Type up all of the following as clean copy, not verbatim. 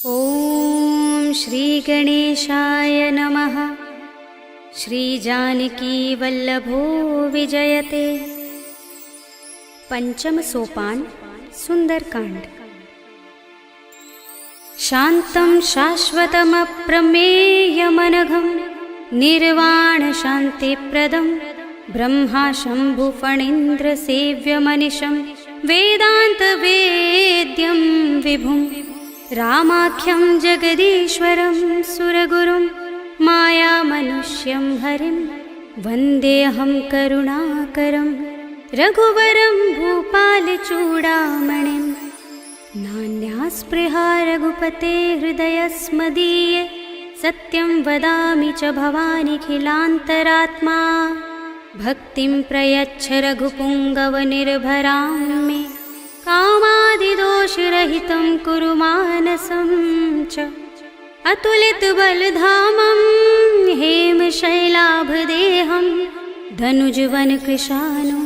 ॐ श्री गणेशाय नमः। श्री जानकी वल्लभो विजयते। पंचम सोपान सुंदरकांड। शांतं शाश्वतमप्रमेयमनघं निर्वाण शान्तिप्रदं ब्रह्मा शंभु फणीन्द्र सेव्यमनिशं वेदान्तवेद्यं विभुं रामाख्यं जगदीश्वरं सुरगुरुं मायामनुष्यं हरिं वन्देऽहं करुणाकरं रघुवरं भूपालचूडामणिं। नान्यास्पृहा रघुपते हृदयस्मदीये सत्यं वदामि च भवानिखिलान्तरात्मा। भक्तिं प्रयच्छ रघुपुङ्गवनिर्भरां मे कामादिदोषरहितं कुरु मानसं च। अतुलितबलधामं हेमशैलाभदेहं धनुजवनकृशानुं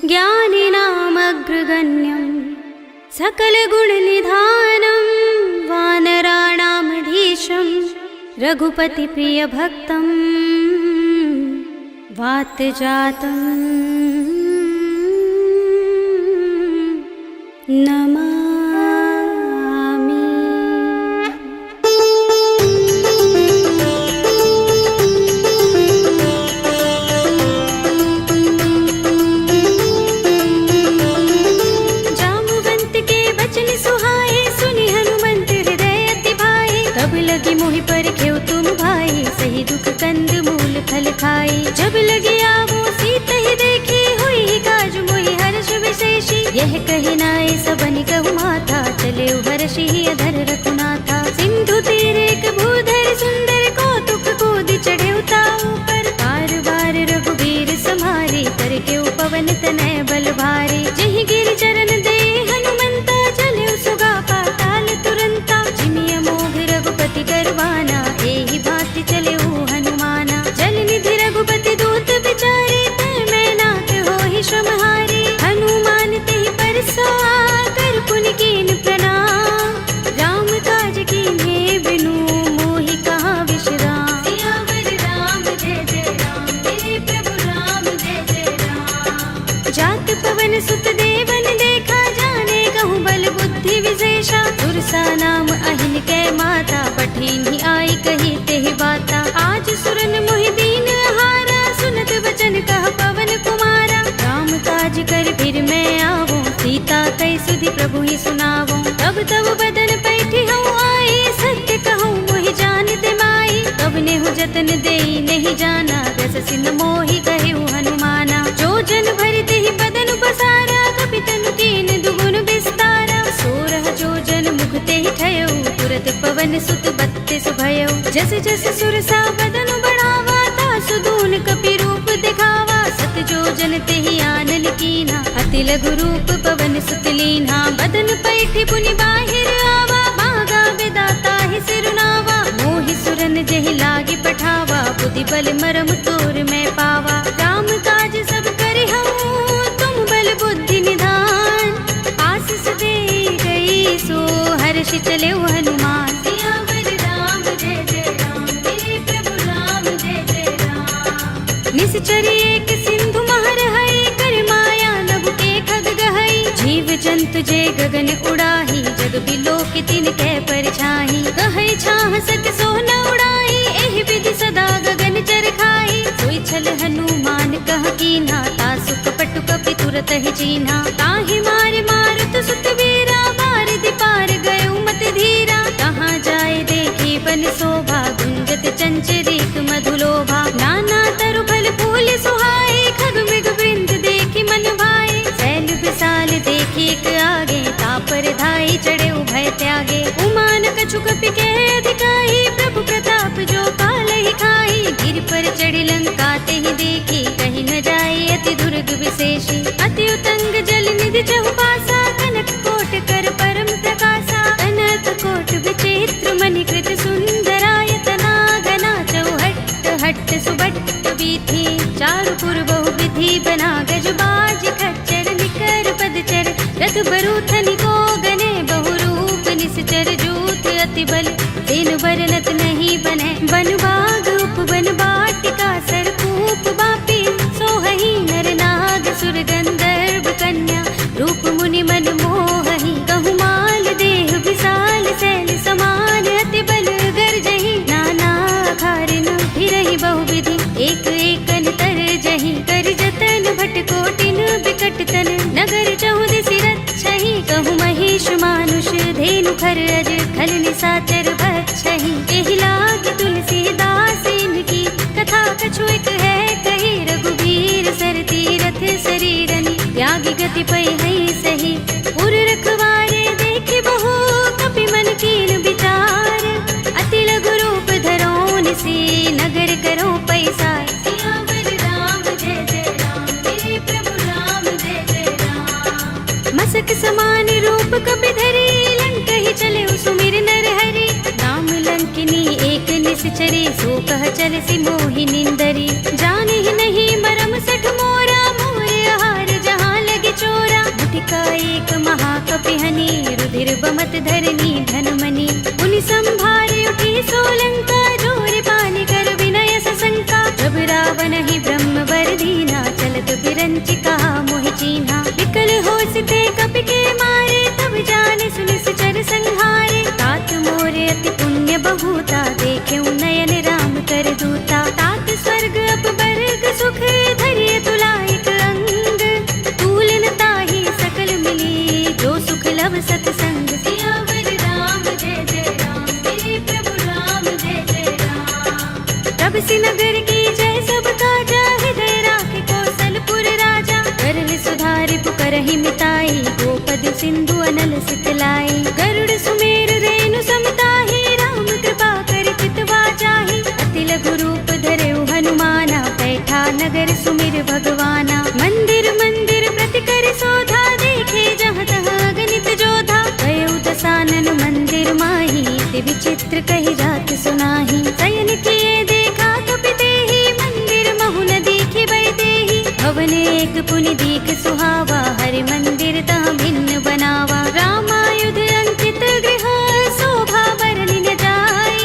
ज्ञानिनामग्रगण्यं सकलगुणनिधानं वानराणामधीशं रघुपतिप्रियभक्तं वातजातं नमामि। जामुवंत के बचन सुहाए सुनि हनुमंत हृदय अति भाए। तब लगी मोहि पर खेव तुम भाई सही दुख कंद मूल फल खाई। जब लगी आवो सीत ही देखी हुई काज मोहि हर्ष विशेषी। यह कही नाय सबनि कहु माथा चले हर्षि अधर रघुनाथा। सिंधु तीर एक भूधर सुंदर कौतुक कूदि चढ़े ताऊ पर। बार बार रघुबीर समारे कर के पवन तनय बल भारी। जहि गिर चरण दे हनुमंता चले सुगा पाताल तुरंता। जिमिय मोघ रघुपति करवाना एहि भांति चले हनुमाना। जल निधि रघुपति दूत विचारे तै मैं नाथ होहि श्रमहारी। हनुमान तेहि परसा कर पुनि कीन प्रणाम। राम काज कीन्हे बिनु मोहि कहाँ विश्राम। सियावर राम जय जय राम तेरे प्रभु राम जय जय राम। जात पवन सुत देवन देखा जाने कहूँ बल बुद्धि विशेषा। सुरसा नाम अहिन कै माता पठिन ही आई कही तेहि बाता। आज सुरन मोहि दीन हारा सुनत वचन कह पवन कुमारा। राम काज कर फिर मैं आवो सीता कई सुधि प्रभु ही सुनावो। तब तब बदन पैठी हूँ आई सत्य कहूँ मोहि जानते माई। तब नेहु जतन देई नहीं जाना दस सिन मोहि कहु हनुमाना। जो जन भरते ही बदन पसारा कपितन कीन दुगुन विस्तारा। सोरह जो जन मुख ते ही ठयो तुरत पवन सुत बत्तीस भयो। जस जस सुरसा बदन बढ़ावा तासु दून कपि रूप दिखावा। सत जो जन ते ही आनन कीना अति लघु रूप पवन सुत लीन्हा। बदन पैठी पुनि बाहिर आवा भागा विदाता ही सिरुनावा। मोहि सुरन जहि लागी पठावा बुद्धि बल मरम तोर मैं पावा। राम काज सब करि हूँ तुम बल बुद्धि निधान। आशीष दे गई सो हर्ष चले हनुमान। सियावर राम जय जय राम तेरे प्रभु राम जय जय राम। निश्चरी एक सिंधु महर हई कर माया नभु के खग गहई। जीव जंतु जे गगन उड़ाही जग बिलो के तिन कै परछाही। कहै छाह सक सो न उड़ाई एहि विधि सदा गगन चर खाई। सोई छल हनुमान कह कीन्हा तासु कपटु कपि तुरत ही चीन्हा। ताहि मार मारुत सुत वीरा बारिधि पार गयो मत धीरा। कहाँ जाए देखी बन शोभा गुंजत चंचरीक मधुलोभा। नाना तरु फल फूल सुहाए खग मृग वृंद देखी मन भाए। शैल विशाल देखी एक आगे तापर धाई चढ़े उभय त्यागे। उमान कछु कपि के अधिकाई प्रभु प्रताप जो काल ही खाई। गिर पर चढ़ी लंका ते ही देखी कहीं न जाए अति दुर्ग विशेषी। अति उतंग जल निधि चहुपासा कनक कोट कर परम प्रकाशा। अनंत कोट विचित्र मणिकृत सुंदरायतना घना। चौहट्ट हट्ट सुबट्ट वीथी चारु पुर बहु विधि बना। गज बाज खच्चर निकर पदचर रथ बरूथनि को गने। बहु रूप निश्चर जूथ अत अति बल तेन बरनत नहीं बने। वन बाग उपवन वाटिका सरकूप बापी सोहहि नर नाग सुर गंधर्व कन्या रूप मुनि मन मोहहि। कहु माल देह विशाल शैल समान अति बल गर्जहि। नाना खारिन फिरहि बहुविधि एक एकन तरजहि। कर जतन भट कोटिन बिकट तन नगर चहुदिस रक्षहि। कहु महिष मानुष धेनु खर अज खल निशाचर बक्षहि। एहि लाग तुलसीदास इनकी कथा कछु एक है कही। रघुबीर सर तीरथ शरीरनि त्यागी गति पै है सही। उर रखवारे देखे बहु कपि मन कीन विचार। अति लघु रूप धरो निसी नगर करो पैसार। सियावर राम जय जय राम मेरे प्रभु राम जय जय राम। मसक समान रूप कपि धरी लंक ही चले सुमिर नर हरि। राम लंकिनी एक निश्चरी सो कह चल सी मोहि निंदरी। जाने ही नहीं मरम सठ मोरा मोर आहार जहाँ लगे चोरा। मुठिका एक महाकपिहनि रुधिर बमत धरनी धनमणि। मुनि संभारे उठी सोलंका जोर पानी कर विनय सशंका। जब रावण ही ब्रह्म वर दीना चलत बिरंचि कहा मोहि चीन्हा। विकल होसिते कपि के मारे तब जाने सुनिश्चर संहारे। तात मोरे अति पुण्य बहुता देखे नयन राम कर दूता। तात स्वर्ग अपवर्ग सुख धरिय तुला एक अंग। तूलन ताहि सकल मिली जो सुख लव सतसंग। सियावर राम जय जय राम मेरे प्रभु राम जय जय राम। तब सी नगर की जय सब काजा हृदय राखे कौशलपुर राजा। करल सुधारि पुकरहि मिताई गोपद सिंधु अनल सितलाई। गरुड़ सुमेर रेणु समताहि राम कृपा कर चितवा जाहि। अति लघु रूप धरेउ हनुमाना बैठा नगर सुमिर भगवाना। मंदिर मंदिर प्रति कर शोधा देखे जहाँ तहाँ गणित जोधा। गयउ दसानन मंदिर माही ते विचित्र कही जात सुनाही। शयन किए देखा कपि तेहि मंदिर महु न दीखि बै देहि। भवन एक पुनि दीख सुहावा हरि मंदिर तहाँ भिन्न बनावा। रामायुध अंकित गृह शोभा बरनि न जाय।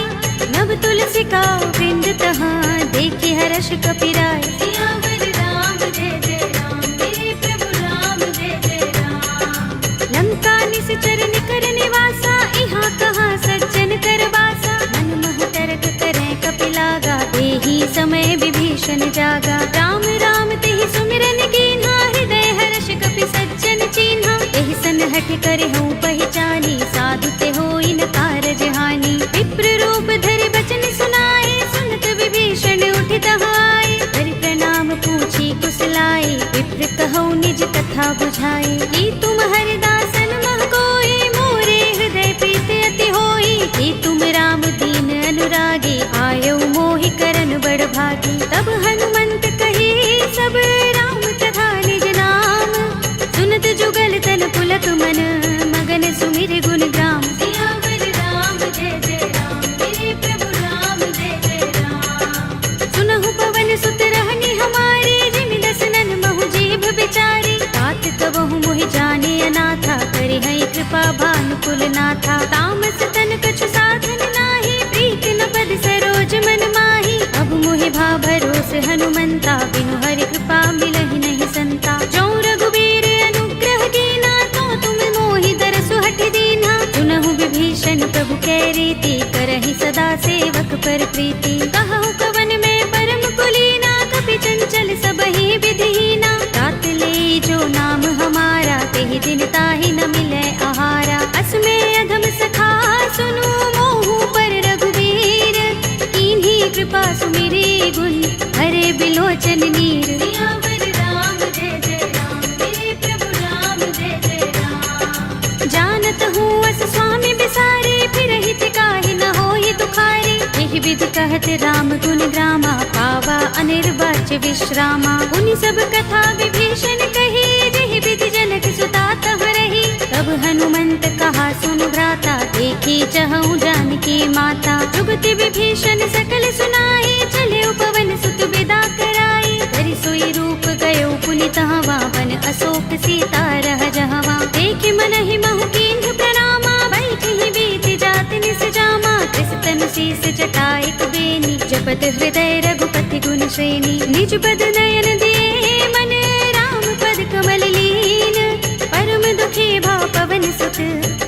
नव तुलसी का वृंद तहाँ देखि हर्ष कपिराय। सियावर राम जय जय राम मेरे प्रभु राम जय जय राम। लंका निश्चर निकर निवासा इहाँ कहाँ सज्जन कर बासा। मन मोह तरक करें कपिलागा देहि समय विभीषण जागा। राम राम तेहि सुमिरन कीन्हा हृदय हर्ष कपि सज्जन चीन्हा। एहि सन हठ करे हूँ पहचानी साधु ते होई न कारज हानि। विप्र रूप धरि बचन सुनाए सुनत विभीषण उठि तहाँ आए। हरि प्रणाम पूछी कुशलाए विप्र कहौ निज कथा बुझाए। की तुम हरिदासन मह कोई मोरे हृदय प्रीत अति होई। की तुम राम दीन अनुरागी आयौ मोहि करन बड़ भागी। तब हनुमंत कही सब राम कथा निज नाम। सुनत जुगल तन पुलक मन मगन सुमिर गुण ग्राम। सियावर राम जय जय राम मेरे प्रभु राम जय जय राम। सुनहु पवन सुत रहनि हमारे जिमि दसनन महु जीभ बिचारी। तात कबहु मोहि जाने अनाथा करि है कृपा भानुकुल नाथा। तामस तन कछु साधन नाही प्रीत न पद सरोज मन माही। अब मोहि भा भरोस हनुमंता बिनु हरि कृपा मिलहि नहीं संता। जो रघुबीर अनुग्रह कीना तो तुम मोहि दरसु हठ दीन्हा। सुनहु विभीषण प्रभु कै रीति करहि सदा सेवक पर प्रीति। कहु कवन में परम कुलीना कपि चंचल सबहि विधिहीना। तात ले जो नाम हमारा तेहि दिन ताहि न मिलै आहारा। अस में अधम सखा सुनु मोहु पर रघुबीर। कीन्ही कृपा सुमिरी गुण हरे बिलोचन नीर। सियावर राम जय जय राम मेरे प्रभु राम जय जय राम। जानत हूँ अस स्वामी बिसारे फिरहि काहि न होहि दुखारे। एहि विधि कहत राम गुण ग्रामा पावा अनिर्वाच्य विश्रामा। उनि सब कथा विभीषण कही जेहि विधि जनक सुता तहाँ रही। तब हनुमंत कहा सुन भ्राता देखी चहु जानकी माता। जुगति विभीषण सकल सुनाई चले पवन सुत विदा कराई। धरि सोई रूप गयो पुनि तहाँ वन अशोक सीता रह जहाँ। देखि मन ही महु कीन्ह प्रणामा बैठि बीत जात निस जा। जटा एक बेनी, जपत हृदय रघुपति गुण श्रेणी। निज पद नयन दिए मन, राम पद कमल लीन। परम दुखी भाव पवन सुत,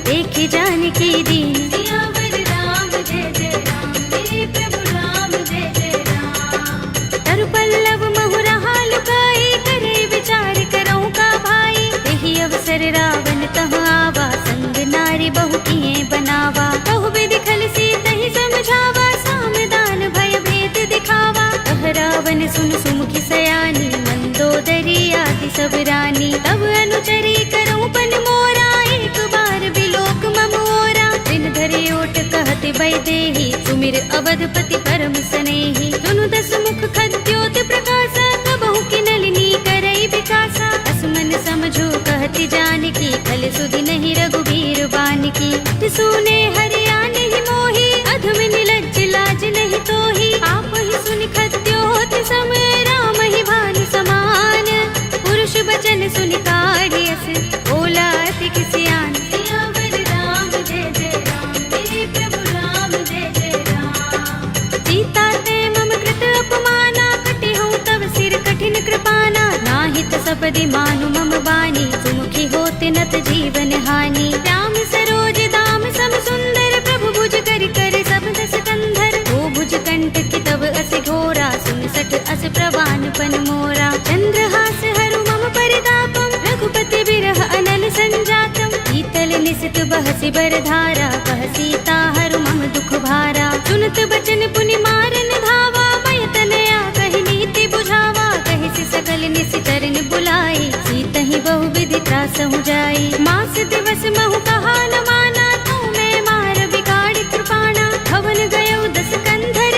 देखे जानकी दीन। सियावर राम जय जय राम, मेरे प्रभु राम जय जय राम। तरु पल्लव महु रहा लुकाई, करे विचार करौ का भाई। यही अवसर रावण तह आवा, संग नारी बहु किए बनावा। बहु विधि खल सीतहि समझावा, सामदान भय भेद दिखावा। कह रावण सुन सुमुखी सयानी, मंदोदरी आदि सब रानी। तब अनुचरी करऊं पन मोरा, एक बार बिलोक मम ओरा। दिन धरे ओट कहते वैदेही, सुमिर अवधपति परम स्नेही। सुनु दस मुख खद्योत प्रकाशा, कबहु की नलिनी करई विकासा। असमन समझो कहती जानकी, खल सुधि नहीं रघुबीर बानकी। सुने हरिया नहीं मोही, अधम निलज्ज लाज नहीं तोही। आप ही सुनि खद्योत सम, राम ही भानु समान। पुरुष बचन सुनि काढ़ियस, बोला अति किसियान। सियावर राम जय जय राम, मेरे प्रभु राम जय जय राम। सीता ते मम कृत अपमाना, कटे हूँ तब सिर कठिन कृपाना। नाहित सपदि मानु मम बानी, सुमुखी होते नत जीवन हानि। राम सरोज दाम सम सुंदर, प्रभु भुज कर कर सब दस कंधर। ओ भुज कंठ की तब अस घोरा, सुन सठ अस प्रवान पन मोरा। चंद्रहास हरु मम परितापम, रघुपति बिरह अनल संजातम। शीतल निसित बहसि बरधारा, कह सीता हरु मम दुख भारा। सुनत बचन पुनि मारन धावा, मय तनया कहि नीति बुझावा। कहि सि सकल निसि चरण बुलाई, सीतहि बहु विधि त्रासहु जाई। मास दिवस महु कहा न माना, तू मैं मार बिगाड़ कृपाणा। भवन गयो दस कंधर,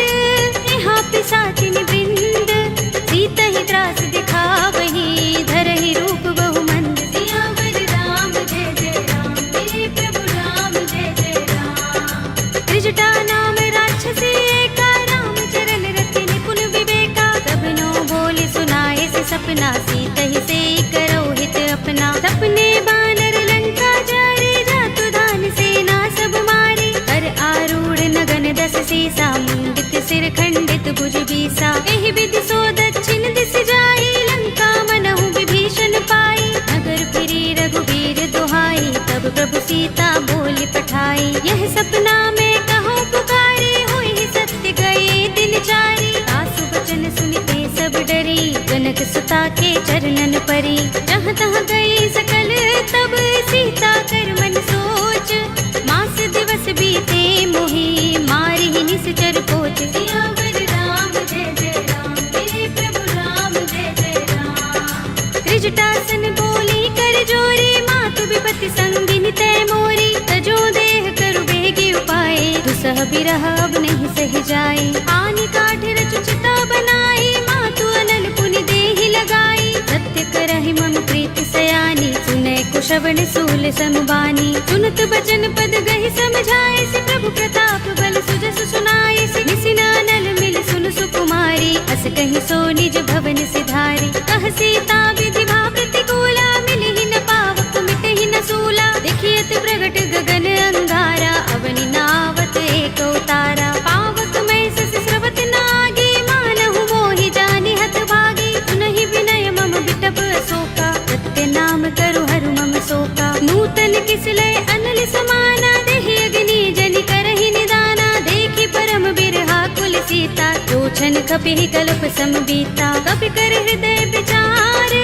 यहाँ पिशाचिनी वृंद। सीतहि त्रास दिखावही, धरहि रूप बहु मंद। सियावर राम जय जय राम, मेरे प्रभु राम जय जय राम। त्रिजटा नाम राक्षसी एका, राम चरण रति निपुण विवेका। सबनो बोली सुनाए से सपना, सीतहि से करो हित अपना। सपने बानर लंका जारे, जातु दान सेना सब मारे। कर आरूढ़ नगन दस सीसा, मुंडित सिर खंडित भुज बीसा। एहि विधि सो दक्षिण दिस जाई, लंका मनहु विभीषण पाई। नगर फिरी रघुबीर दुहाई, तब प्रभु सीता बोली पठाई। यह सपना में कहूँ पुकारे, हुई ही सत्य गए दिन चारी। आसु बचन सुनते सब डरी, जनक सुता के चरणन परी। जहाँ तहाँ गई सकल तब, सीता कर मन सोच। मास दिवस बीते मोही, मारी ही निश्चर पोच। सियावर राम जय जय राम, मेरे प्रभु राम जय जय राम। त्रिजटासन बोली कर जोरी, मातु विपति संगिनी तय मोरी। तजो देह करु बेगी उपाय, दुसह बिरह अब नहीं सह जाए। आनि काठ रचु चिता बनाई, मातु अनल पुनि देहि लगाई। सत्य करहि मम प्रीति सयानी, सुनै कुशवन सूल समबानी। सुनत बचन पद गहि समझाए, से प्रभु प्रताप बल सुजस सुनाए। से निसिना नल मिल सुन सुकुमारी, अस कहि सो निज भवन सिधारी। कह सीता विधि भा प्रतिकूला, मिलि ही न पावक मिटहि न सूला। देखियत प्रगट गगन अंगारा, अवनि नावत एक उतारा। पावक मैं सस स्रवत नागी, मानहु मोहि जानि हत भागी। सुनहि विनय मम बिटप अशोका, सत्य नाम करु हरु मम शोका। नूतन किसलय अनल समाना, देहि अग्नि जनि करहि निदाना। देखि परम बिरहा कुल सीता, लोचन कपि कल्प सम बीता। कपि कर हृदय विचार,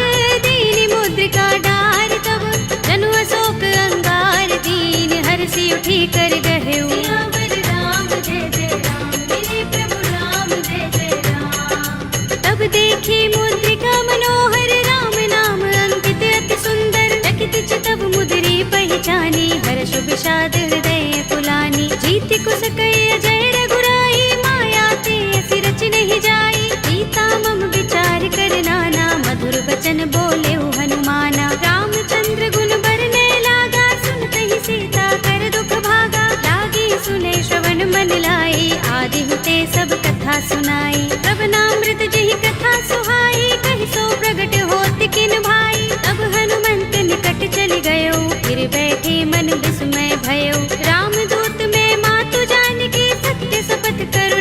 दीनि मुद्रिका डार। तब जनु अशोक अंगार, दीन हरषि उठी कर गहेउ। सियावर राम जय जय राम, मेरे प्रभु राम जय जय राम। तब देखी मुद्रिका मनोहर, राम नाम अंकित अति सुंदर। चकित चितव मुद्री पहचानी, हर्ष विषाद हृदय पुलानी। जीति कुस कई अजय रघुराई, माया ते असि रच नहीं जाई। सीता मम विचार कर नाना, मधुर वचन बोले हनुमाना। रामचंद्र गुण बरने लागा, सुनतहि सीता कर दुख भागा। लागी सुने श्रवण मन लाई, आदि हुते सब कथा सुनाई। तब नामृत जहि कथा सुहाई, कहि सो प्रगट होत किन भाई। तब हनुमंत निकट चल गयो, फिर बैठे मन विस्मय भयो। रामदूत में मातु जानकी, सत्य शपथ करो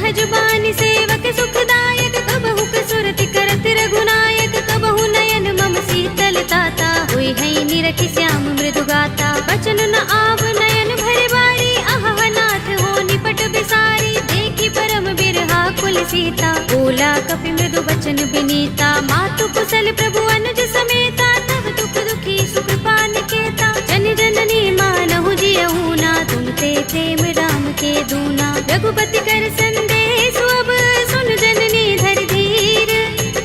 सहजबानी सेवक सुखदायक, कबहु कसुरति करत रघुनायक, कबहु नयन मम शीतल ताता, हुई है निरखि श्याम मृदु गाता। बचन न आव नयन भरे बारी, आह नाथ हो निपट बिसारी, देखी परम बिरहा कुल सीता, बोला कपि मृदु बचन बिनीता। मातु कुशल प्रभु अनुज समेता, तब दुख दुखी सुकृपा निकेता, जन जननी मानहु जियहु ना, तुम ते प्रेम राम के दूना। रघुपति कर संदेश अब सुन जननी धर धीर,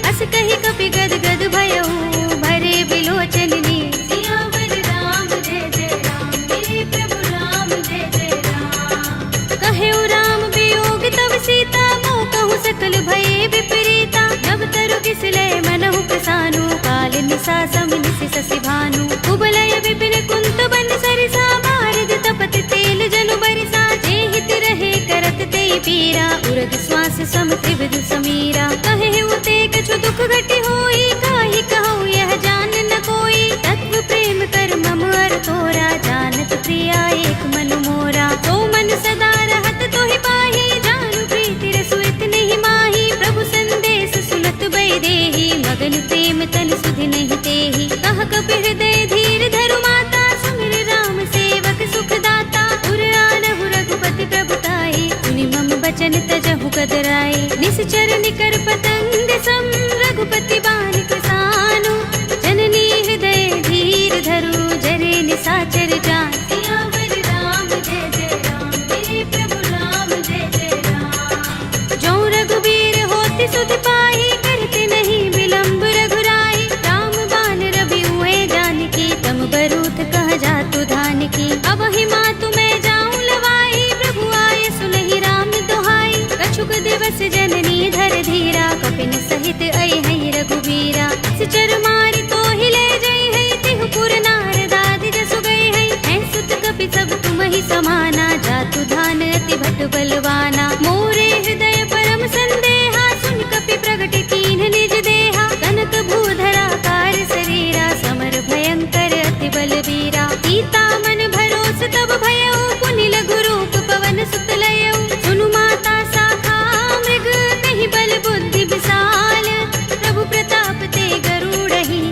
अस कही कपि गद गद भयहु भरे बिलोचन नीर। सियावर राम जय जय राम, मेरे प्रभु राम जय जय राम। कहेउ राम वियोग तब सीता, मोह कहूँ सकल भये विपरीता। नव तरु किसले मनहु प्रसानु, काल निसा समिनिसि शशि भानु। कुबलय विपिन कुंत बन सरिसा, भारत तपत तेल जनु बरिसा। जे हित रहे करत ते पीरा, उरग श्वास सम त्रिविध समीरा। कहेउ ते कछु दुख घटी होई, काहि कहूँ यह जान न कोई। तत्व प्रेम कर मम अर तोरा, जानत प्रिया एक मन मोरा। तो मन सदा रहत तोहि पाहि, जानु प्रीति रसु इतने माही। प्रभु संदेश सुनत बै देहि, मगन प्रेम तन सुधि नहीं तेहि। कह कपि हृदय धीर धरु माता, सुमिर राम सेवक सुख दाता। उर आनहु रघुपति प्रभुताई, सुनि मम बचन तजहु कदराई। निश्चर निकर पतंग सम, रघुपति बानिक सानु। जननी हृदय धीर धरु, जरे निसाचर जान। सियावर राम जय जय राम, मेरे प्रभु राम जय जय राम। जो रघुबीर होति सुधि पाहि, करते नहीं विलंब रघुराई। राम बान रवि हुए जानकी, तम बरूथ कह जातु धान की। अब ही मातु मैं जाऊं लवाई, प्रभु आए सुनहि राम दुहाई। कछुक दिवस जननी धर धीरा, कपिन सहित आई है रघुबीरा। सिचर मारि तो ही ले जई है, तिहु पुर नारद आदि जसु गए है। हैं सुत कपि सब तुम ही समाना, जातु धान अति भट बलवाना। मोरे हृदय परम संदेहा, सुन कपि प्रगट कीन्ह निज देहा। कनक भूधरा कार शरीरा, समर भयंकर अति बलबीरा। सीता मन भरोस तब भयउ, पुनि लघु रूप पवन सुत लयउ। सुनु माता शाखा मृग, नहीं बल बुद्धि विशाल। प्रभु प्रताप ते गरुड़हि,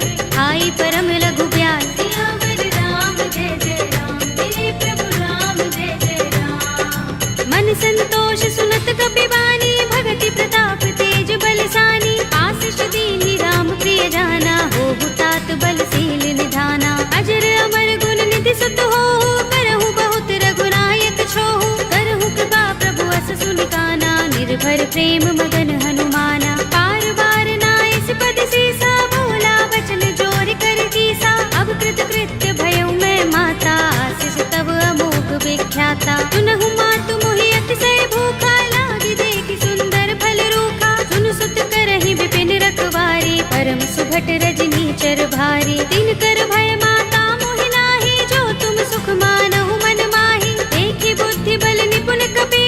आई परम लघु ब्याल। सियावर राम जय जय राम, मेरे प्रभु राम जय जय राम। मन संतोष सुनत कपि बानी, भगति प्रताप तेज बलसानी। आशीष दीनि राम प्रिय जाना, होहु तात बलशील निधाना। अजर अमर गुण निधि सुत होहु, करहु बहुत रघुनायक छोहु। करहु कृपा प्रभु अस सुनि काना, निर्भर प्रेम मगन हनुमाना। बार बार नाइस पद सीसा, बोला वचन जोर कर कीसा। अब कृत कृत्य भयउ मैं माता, आशीष तब अमोघ विख्याता। सुनहु मातु मोहि अतिशय भूखा, लागी देखि सुंदर फल रूखा। सुन सुत करहि विपिन रखवारी, परम सुभट रजनी चर भारी। दिन कर भय माता मोहि नाही, जो तुम सुख मानहु मन माही। देखि बुद्धि बल निपुण कपि,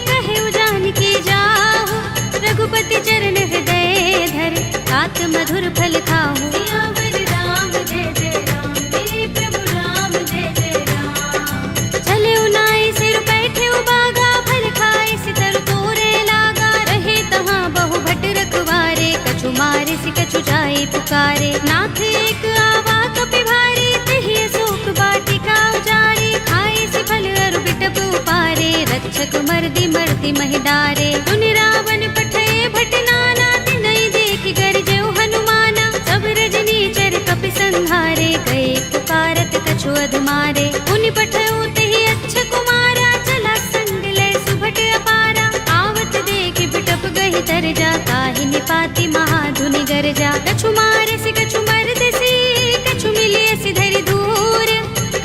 कहेउ जानकी जाहु। रघुपति चरण हृदय धर, तात मधुर फल खाहु। सियावर राम जय जय राम, मेरे प्रभु राम जय जय राम। चले उनाई सिर बैठे बागा, फल खाए सितर तोरे लागा। रहे तहाँ बहु भट रखवारे, कछु मारे सि कछु जाई पुकारे। नाथ एक आवा कपि भारी, तेहि अशोक वाटिका उजारी। खाए सि फल अरु बिटप उपारे, रक्षक मर्दि मर्दि महिडारे। सुनि रावण पठय भट नाना, तिनहि देखि गर्जउ हनुमाना। सब रजनी चर कपि संहारे, गए पुकारत कछु अधमारे। मुनि पठउ तेहि अच्छ कुमारा, चला संग लय सुभट अपारा। आवत देखि बिटप गहि तरजा, ताहि निपाति महाधुनि गरजा। कछु मारे सि कछु मरदसि, कछु मिलिय सि धरि धूर।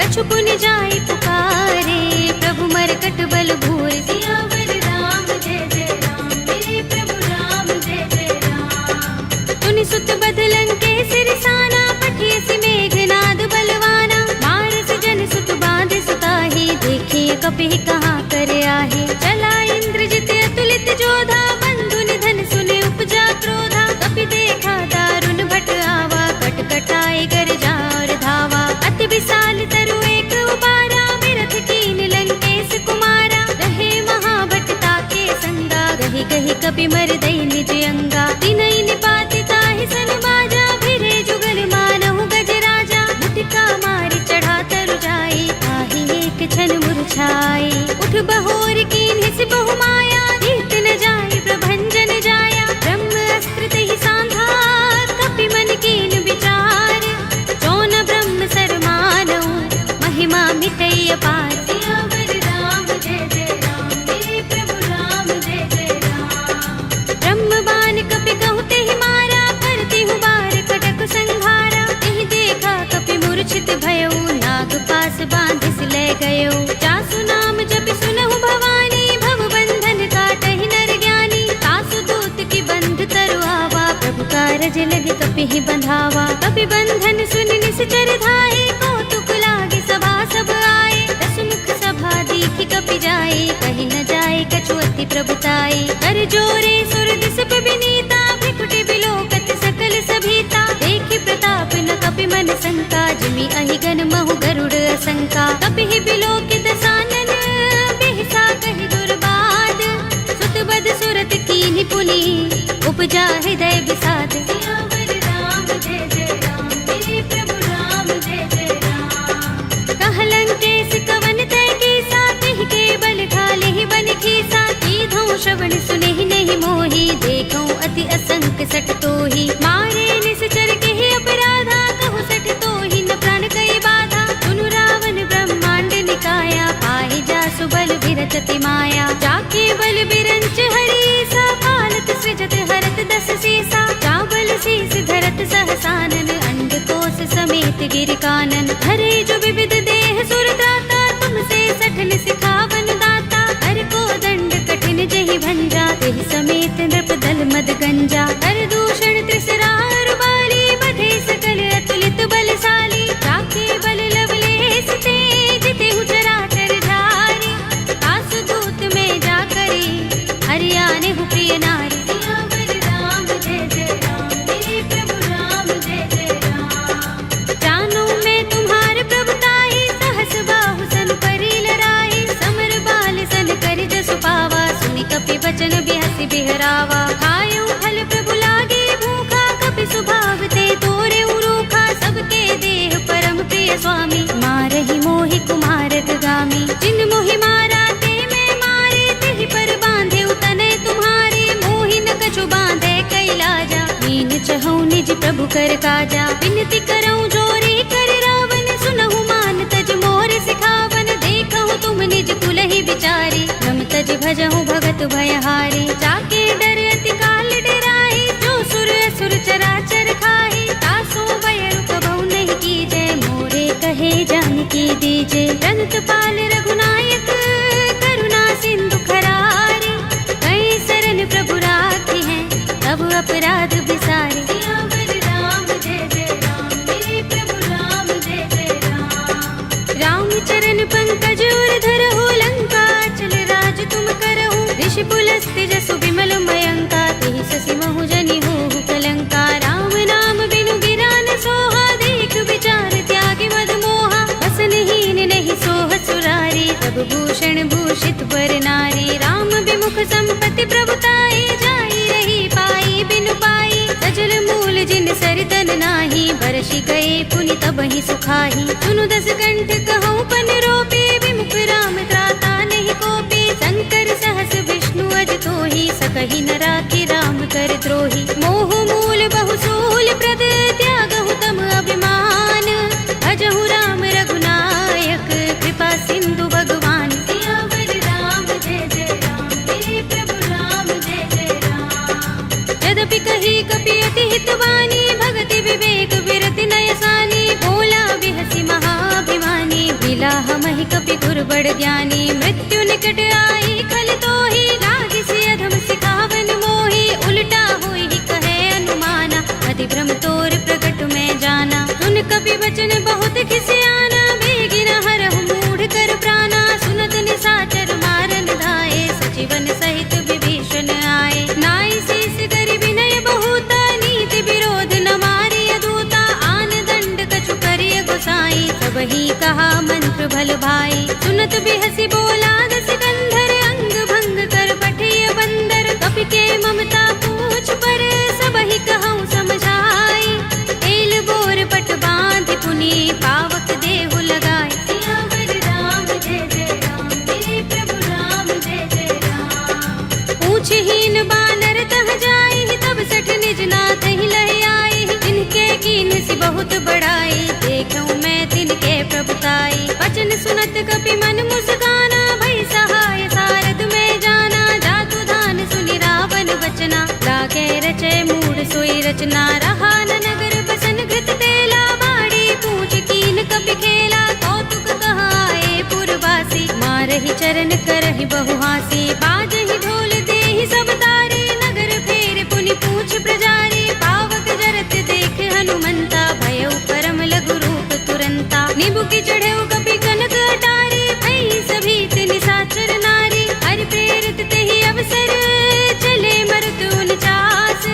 कछु पुनि जाई पुकारे, प्रभु मरकट बल भूर। सियावर राम जय जय राम, मेरे प्रभु राम जय जय राम। तुनि सुत बदलन के सिरसाना, पठिय सि मेघनाद बलवाना। मारस जन सुत बांध सुताहि, देखिए कपि कहाँ कर आहे। चला इंद्रजित अतुलित जोधा, बंधु निधन सुने उपजा क्रोधा। कपि देखा दारुण भट आवा, कट कटाए गरजा और धावा। अति विशाल तरु एक उबारा, विरथ कीन लंकेश कुमारा। रहे महाभट ताके संगा, गहि कहीं बंधावा। कभी बंधन सुन निश्चर धाये, कौतुक लागे सभा सब आए। दस मुख सभा दीखी कपि जाए, कहीं न जाए कछु अति प्रभुताई। कर जोरे सुर दिस पे विनीता, भ्रिकुटि बिलोकत सकल सभीता। देखि प्रताप न कपि मन शंका, जिमि अहिगन महु गरुड़ असंका। कपिहि बिलोकित सानन, बिहसा कहि दुर्बाद। सुत बद सुरत कीन्हि पुनि, उपजा हृदय विषाद। सियावर राम जय जय राम, मेरे प्रभु राम जय जय राम। कहलंकेश कवन तै कीसा, तिहि के बल घालिहि बन खीसा। कीधौं श्रवण सुनिहि नहीं मोहि, देखौं अति असंक सठ तोहि। मारे निश्चर केहि अपराधा, कहु सठ तोहि न प्राण कई बाधा। सुनु रावण ब्रह्मांड निकाया, पाहि जासु बल विरचति माया। जाके बल बिरंच हरीसा, पालत सृजत हरत दस सीसा। चावल शीस धरत सहसानन, अंडकोश समेत गिर कानन। धरे जो विविध देह सुर त्राता, तुमसे सठन सिखावन दाता। हर को दंड कठिन जहि भंजा, तेहि समेत नृप दल मद गंजा। हर दूषण त्रिसरा रुबाली, बधे सकल अतुलित बलशाली। जाके बल लवलेस ते, जितेहु चराचर झारी। आसु दूत में जा करी, हरियाणे हु प्रिय नारी। सियावर राम जय जय राम, मेरे प्रभु राम जय जय राम। जानो मैं तुम्हार प्रभुताई, सहस बाहु सन परी लराई। समर बाल सन कर जसु पावा, सुनि कपि बचन बिहसि बिहरावा। खायौ फल प्रभु लागे भूखा, कपि सुभाव ते तोरे उरूखा। सबके देह परम प्रिय स्वामी, मारहि मोहि कुमारक गामी। जिन मोहि मारा ते मैं मारे, तेहि पर बांधे तनय तुम्हारे। मोहि न कछु बांधे कैलाजा, मीन चहु निज प्रभु कर काजा। विनती करऊं जोरी कर रावण, सुनहु मान तज मोर सिखावन। देखहु तुम निज कुलहि विचारी, रम तज भजहु भगत भयहारी। जाके डर अति काल डराहि, जो सुर असुर चराचर खाहि। तासो भय रुकबहु नहीं कीजय, मोरे कहे जानकी दीजे। रंत पाल रघुनायक, करुणा सिंधु खरारे। कई सरन प्रभु राखी हैं, तब अपराध बिसारे। सियावर राम जय जय राम, मेरे प्रभु राम जय जय राम। राम चरण पंकज उर धरहु, लंका चल राज तुम करहु। ऋषि पुलस्त्य जसु विमल मयंका, तेहि ससि महु जनि होहु कलंका। राम नाम बिनु गिरा न सोहा, देख विचार त्यागी मद मोहा। बसनहीन नहीं सोह सुरारी, सब भूषण भूषित बर नारी। राम विमुख संपत्ति प्रभुताई, जाई रही पाई बिनु पाई। सजल मूल जिन सरितन नाही, बरषि गए पुनि तबहि सुखाही। सुनु दस कंठ कहूँ पन रोपे, विमुख राम त्राता नहीं कोपे। शंकर सहस विष्णु अज तोहि, सकहि न राखि राम कर द्रोही। मोह मूल बहु सूल प्रद, त्यागहु तम अभिमान। भजहु राम रघुनायक, कृपा सिंधु भगवान। सियावर राम जय जय राम, मेरे प्रभु राम जय जय राम। यद्यपि कही कपि अति हितवानी, भगति विवेक विरति नय सानी। बोला बिहसि महाभिमानी, मिला हमहि कपि गुर बड़ ज्ञानी। मृत्यु निकट आई खल तोहि, लागिसि अधम सिखावन मोहि। उल्टा होई कहे अनुमाना, अति भ्रम तोर प्रगट में जाना। सुन कपि वचन बहुत खिसियाना, बेगिन हरहु मूढ़ कर प्राणा। सुनत निशाचर मारन धाये, सजीवन सहित विभीषण आए। नाई शीस करि विनय बहुता, नीति विरोध न मारिय दूता। आन दंड कछु करिय गोसाई, सबहि कहा मंत्र भल भाई। सुनत बिहसि बोला दस कंधर, अंग भंग कर पठिय बंदर। कपि के ममता पूछ पर, सबहि कहूँ समझाई। एल बोर पट बांधि पुनि, पावक देहु लगाए। सियावर राम जय जय राम, मेरे प्रभु राम जय जय राम। पूछहीन बानर तह जाई, तब सठ निज नाथ ही लह आई। जिनके कीन सि बहुत बड़ाई, देखूं मैं तिनके प्रभुताई। वचन सुनत कपि मन मुस्काना, भई सहाय सारद में जाना। जातु धान सुनि रावण वचना, लागे रचे मूढ़ सोई रचना। रहा न नगर बसन घृत तेला, बाड़ी पूछ कीन कपि खेला। कौतुक कहाए पुरवासी, मारहि चरण करहि बहु हासी। बाजहि ढोल देहि सब तारे, नगर फेर पुनि पूछ प्रजारी। पावक जरत देख नींबू की चढ़े कपि कनक अटारी, भई सभी निशाचर नारी। हरि प्रेरित ते ही अवसर, चले मरुत 49।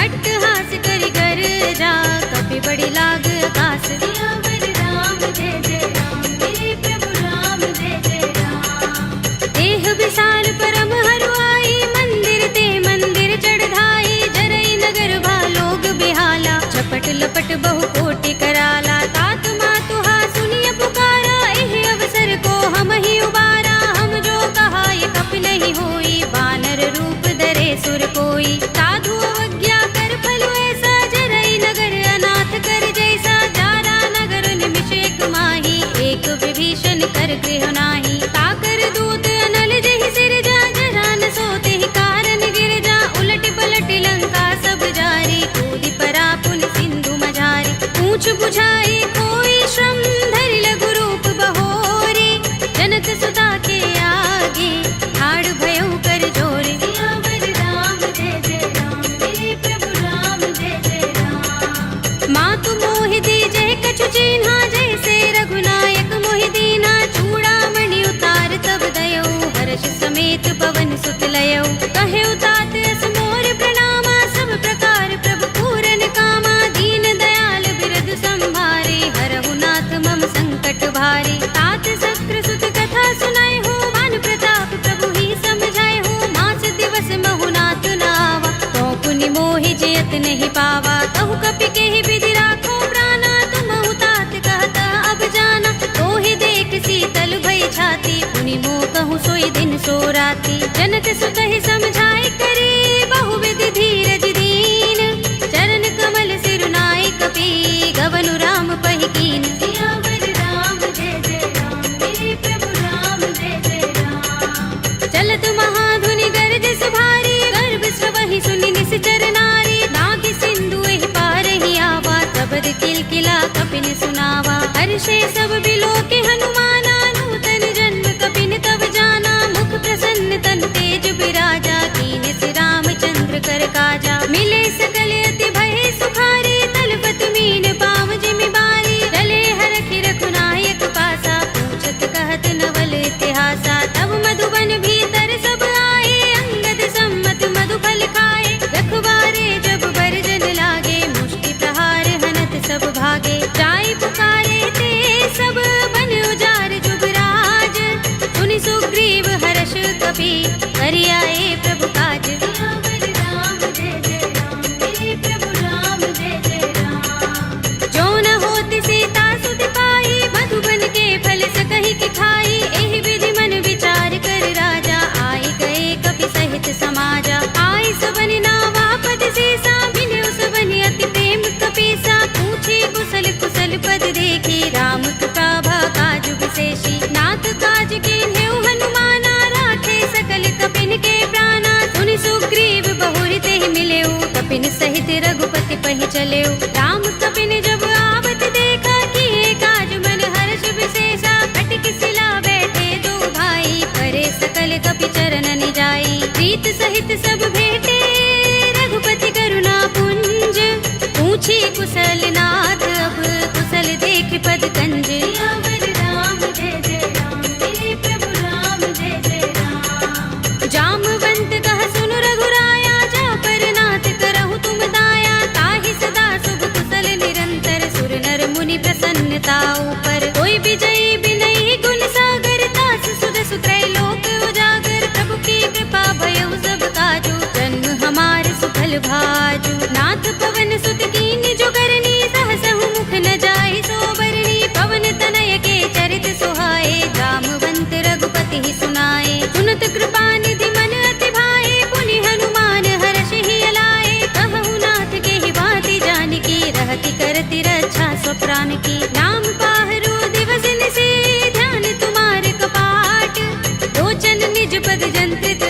अट्टहास करि गर्जा, कपि बड़ी लाग आकाश। सियावर राम जय जय राम, मेरे प्रभु राम जय जय राम। देह विशाल परम हरुआई, मंदिर ते मंदिर चढ़ाई। जरई नगर भालोग बिहाला, झपट लपट बहु कोटि कराला। तात मातु हा सुनिय पुकारा, एह अवसर को हम ही उबारा। हम जो कहा ये कपि नहीं होई, वानर रूप धरे सुर कोई। साधु अवज्ञा कर फल ऐसा, जरई नगर अनाथ कर जैसा। जारा नगर निमिष एक माही, एक विभीषण कर गृह नाही। ताकर दूत अनल जहि सिर जा, जरा न सोते ही कारण गिर जा। उलट पलट लंका सब जारी, कूदि परा पुनि सिंधु मझारी। पूछ बुझाई कोई श्रम, धरि लघु रूप बहोरी। जनक सुता के आगे, ठाड़ भयउ कर जोरी। सियावर राम जय जय राम, मेरे प्रभु राम जय जय राम। मातु मोहि दीजहि कछु चिन्हा, जैसे रघुनायक मोहि दीन्हा। चूड़ामणि उतार तब दयऊ, हर्ष समेत पवन सुत लयऊ। कहे तात अस मोर प्रणामा, सब प्रकार प्रभु पूरन कामा। दीन दयाल बिरद संभारे, हरहु नाथ मम संकट भारे। तात शक्र सुत कथा सुनाए हो, मान प्रताप प्रभु ही समझाए हो। मास दिवस महु नाथ नावा, तो पुनि मोहि जयत नहीं पावा। कहु कपि केहि विधि राखो प्राणा, तुमहु तात कहता अब जाना। तो ही देख शीतल भई छाती, पुनि मोह कहूँ सोई दिन सो राती। जनक सुत ही समझाए करे, बहु विधि धीरज दीन। चरण कमल सिरुनाई कपि, गवनु राम पहि कीन। सियावर राम जय जय राम, मेरे प्रभु राम जय जय राम। चलत महाधुनि गरज सुभारी, गर्भ स्रवहि सुनि निश्चर नारी। नागि सिंधु एहि पार ही आवा, तबद किलकिला कपिन सुनावा। हर्षे सब बिलोके हनुमाना, नूतन जन्म कपिन तब जाना। मुख प्रसन्न तन तेज बिराजा, कीन सि रामचंद्र कर काजा। मिले सकल अति भय सुखारी, तलपत मीन पाव जिमि बारी। चले हरखि रघुनायक पासा, पूछत कहत नवल इतिहासा। तब मधुबन भीतर सब आए, अंगद सम्मत मधु फल खाए। रखवारे जब बरजन लागे, मुष्टि प्रहार हनत सब भागे। जाय पुकारे ते सब, बन उजार जुबराज। सुनि सुग्रीव हर्ष कपि, करि आए प्रभु काज। सियावर राम जय जय राम, मेरे प्रभु राम जय जय राम। जो न होति सीता सुत पाई, मधुबन के फल सकहि कि खाई। एहि विधि मन विचार कर राजा, आई गए कपि सहित समाजा। आई सबनि नावा पद सीसा, मिल्यो सबनि अति प्रेम कपीसा। पूछी कुशल कुशल पद देखी, राम कृपा काज विशेषी। नाथ काज कीन्हेउ हनुमाना, राखे सकल कपिन के प्राणा। सुनि सुग्रीव बहुरि तेहि मिलेउ, कपिन सहित रघुपति पहि चलेउ। राम कपिन जब आवत देखा, किए काज मन हर्ष विशेषा। खटक सिला बैठे दो भाई, करे सकल कपि चरण जाई। प्रीत सहित सब भेटे, रघुपति करुणा पुंज। पूछी कुशल नाथ अब, कुशल देख पद कंज। सियावर राम जय जय राम, मेरे प्रभु राम जय जय राम। जामवंत कह सुनु रघुराया, जा पर नाथ करहु तुम दाया। ताहि सदा शुभ कुशल निरंतर, सुर नर मुनि प्रसन्नता ऊपर। कोई विजयी बिनहि गुण सागर, तास सुध सुत्रैलोक उजागर। प्रभु की कृपा भयउ सब काजू, जन्म हमार सुफल भाजू। नाथ पवन सुत कीन्हि जो करनी, सहसहु मुख न जाहि सोबरनी। पवन तनय के चरित सुहाए, जामवंत रघुपति ही सुनाए। सुनत कृपा निधि मन अति भाए, पुनि हनुमान हर्षि ही अलाए। कहु नाथ के ही बाति जानकी, रहति करति रक्षा स्वप्रान की। नाम पाहरो दिवस निशि, ध्यान तुम्हार कपाट। लोचन निज पद जंत्रित,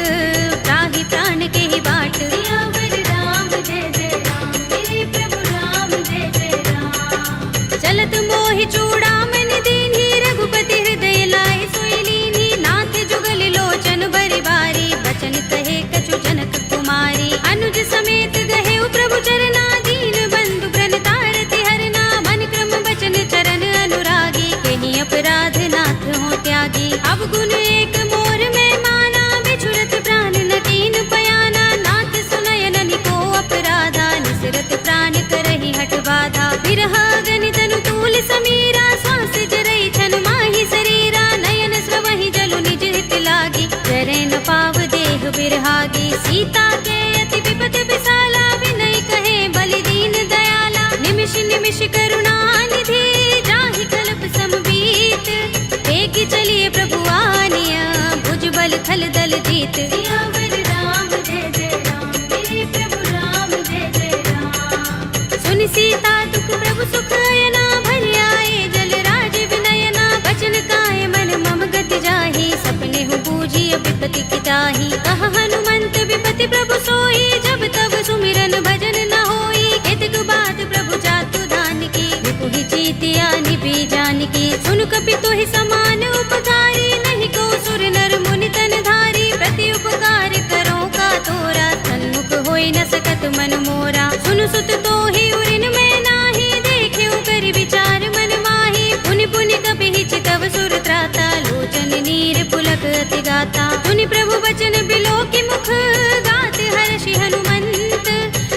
त्राहि प्राण के ही बाट। सियावर राम जय जय राम, मेरे प्रभु राम जय जय राम। चलत मोहि चूड़ामणि दीन्हि, रघुपति हृदय लाए सोई लीन्हि। नाथ जुगल लोचन बरि बारी, बचन कहे कछु जनक कुमारी। अनुज समेत गहेउ प्रभु चरना, दीन बंधु प्रण तारति हरना। मन क्रम बचन चरण अनुरागी, बिरहागी, सीता के अति विपत विसाला, विनय कहे बलि दीन दयाला, निमिष निमिष करुणा निधि, जाहि कल्प समबीत, वेगी चलिए प्रभु आनिया, भुज बल थल दल जीत। सियावर राम जय जय राम, मेरे प्रभु राम जय जय राम। सुन सीता दुख प्रभु सुख अयना, भरि आए जल राज विनयना, बचन काय मन मम गति जाहि, सपने हु बूझी विपति की ताहि। कहा हनुमंत विपति प्रभु सोई, जब तब सुमिरन भजन न होई, केतक बात प्रभु जातु धान की, विपुहि जीतिया निपि जानकी। सुन कपि तोहि समान उपकारी, नहीं को सुर नर मुनि तन धारी, प्रति उपकार करो का तोरा, सन्मुख होई न सकत मन मोरा। सुन सुत तोहि उरिन में नाही, देख्यो करि विचार मन माही, पुनि पुनि कपि हिचितव सुर त्राता, लोचन नीर पुलक अति गाता। सुनि प्रभु बचन बिलो की मुख, गात हर्षि हनुमंत,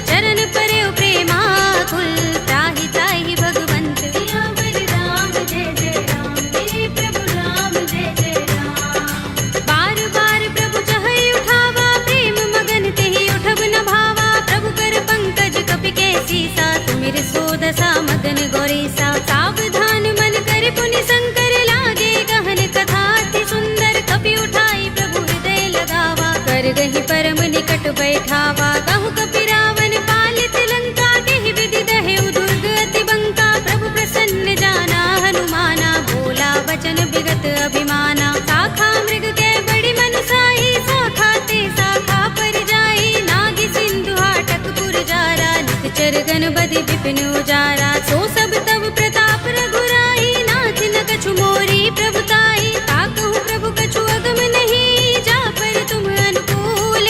चरण परयो प्रेमाकुल, त्राहि त्राहि भगवंत। सियावर राम जय जय राम, मेरे प्रभु राम जय जय राम। बार बार प्रभु चहई उठावा, प्रेम मगन तेहि उठब न भावा, प्रभु कर पंकज कपि के सीसा, तुमिर सो दशा मगन गौरीसा। सावधान मन कर पुनि शंकर, लागे गहन कथा अति सुंदर, कपि उठाई प्रभु हृदय लगावा, कर गहि परम निकट बैठावा। कहु कपि रावण पालित लंका, केहि विधि दहेउ दुर्ग अति बंका, प्रभु प्रसन्न जाना हनुमाना, बोला वचन विगत अभिमाना। शाखा मृग के बड़ी मनुसाही, शाखा ते शाखा पर जाई, नागी सिंधु हाटक पुर जारा, निकचर गण बधि विपिन उजारा। सो सब तब प्रताप रघुराई, नाथ न कछु मोरी प्रभुताई, ताकहु प्रभु कछु अगम नहीं, जा पर तुम अनुकूल,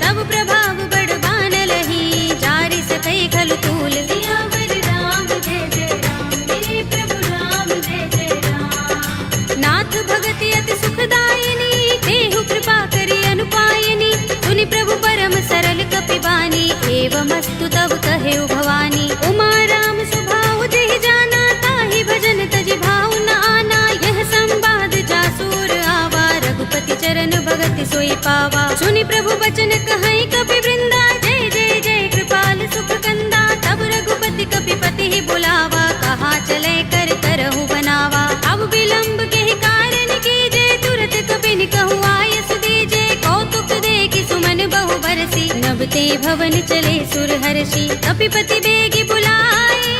तब प्रभाव बड़ बान लही, जारि सकै खलु तूल। सियावर राम जय जय राम, मेरे प्रभु राम जय जय राम। नाथ भगति अति सुखदायिनी, देहु कृपा करि अनुपायिनी, सुनि प्रभु परम सरल कपि बानी, एवमस्तु तब कहेउ भवानी। उमा राम स्वभाव जेहि जाना, ताहि भजन तजि भाव न आना, यह संवाद जासुर आवा, रघुपति चरण भगति सोई पावा। सुनि प्रभु बचन कहई कपि वृंदा, जय जय जय कृपाल सुख कंदा, तब रघुपति कपि पति ही बुलावा, कहा चले कर करहु बनावा। अब विलंब के कारण कीजे, तुरत कपि कहु आय सुदीजे, कौतुक देखि सुमन बहु बरसी, नभ ते भवन चले सुर हर्षि। कपिपति बेगी बुलाए,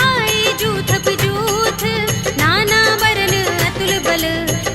आए जूथप जूथ, नाना बरन अतुल बल,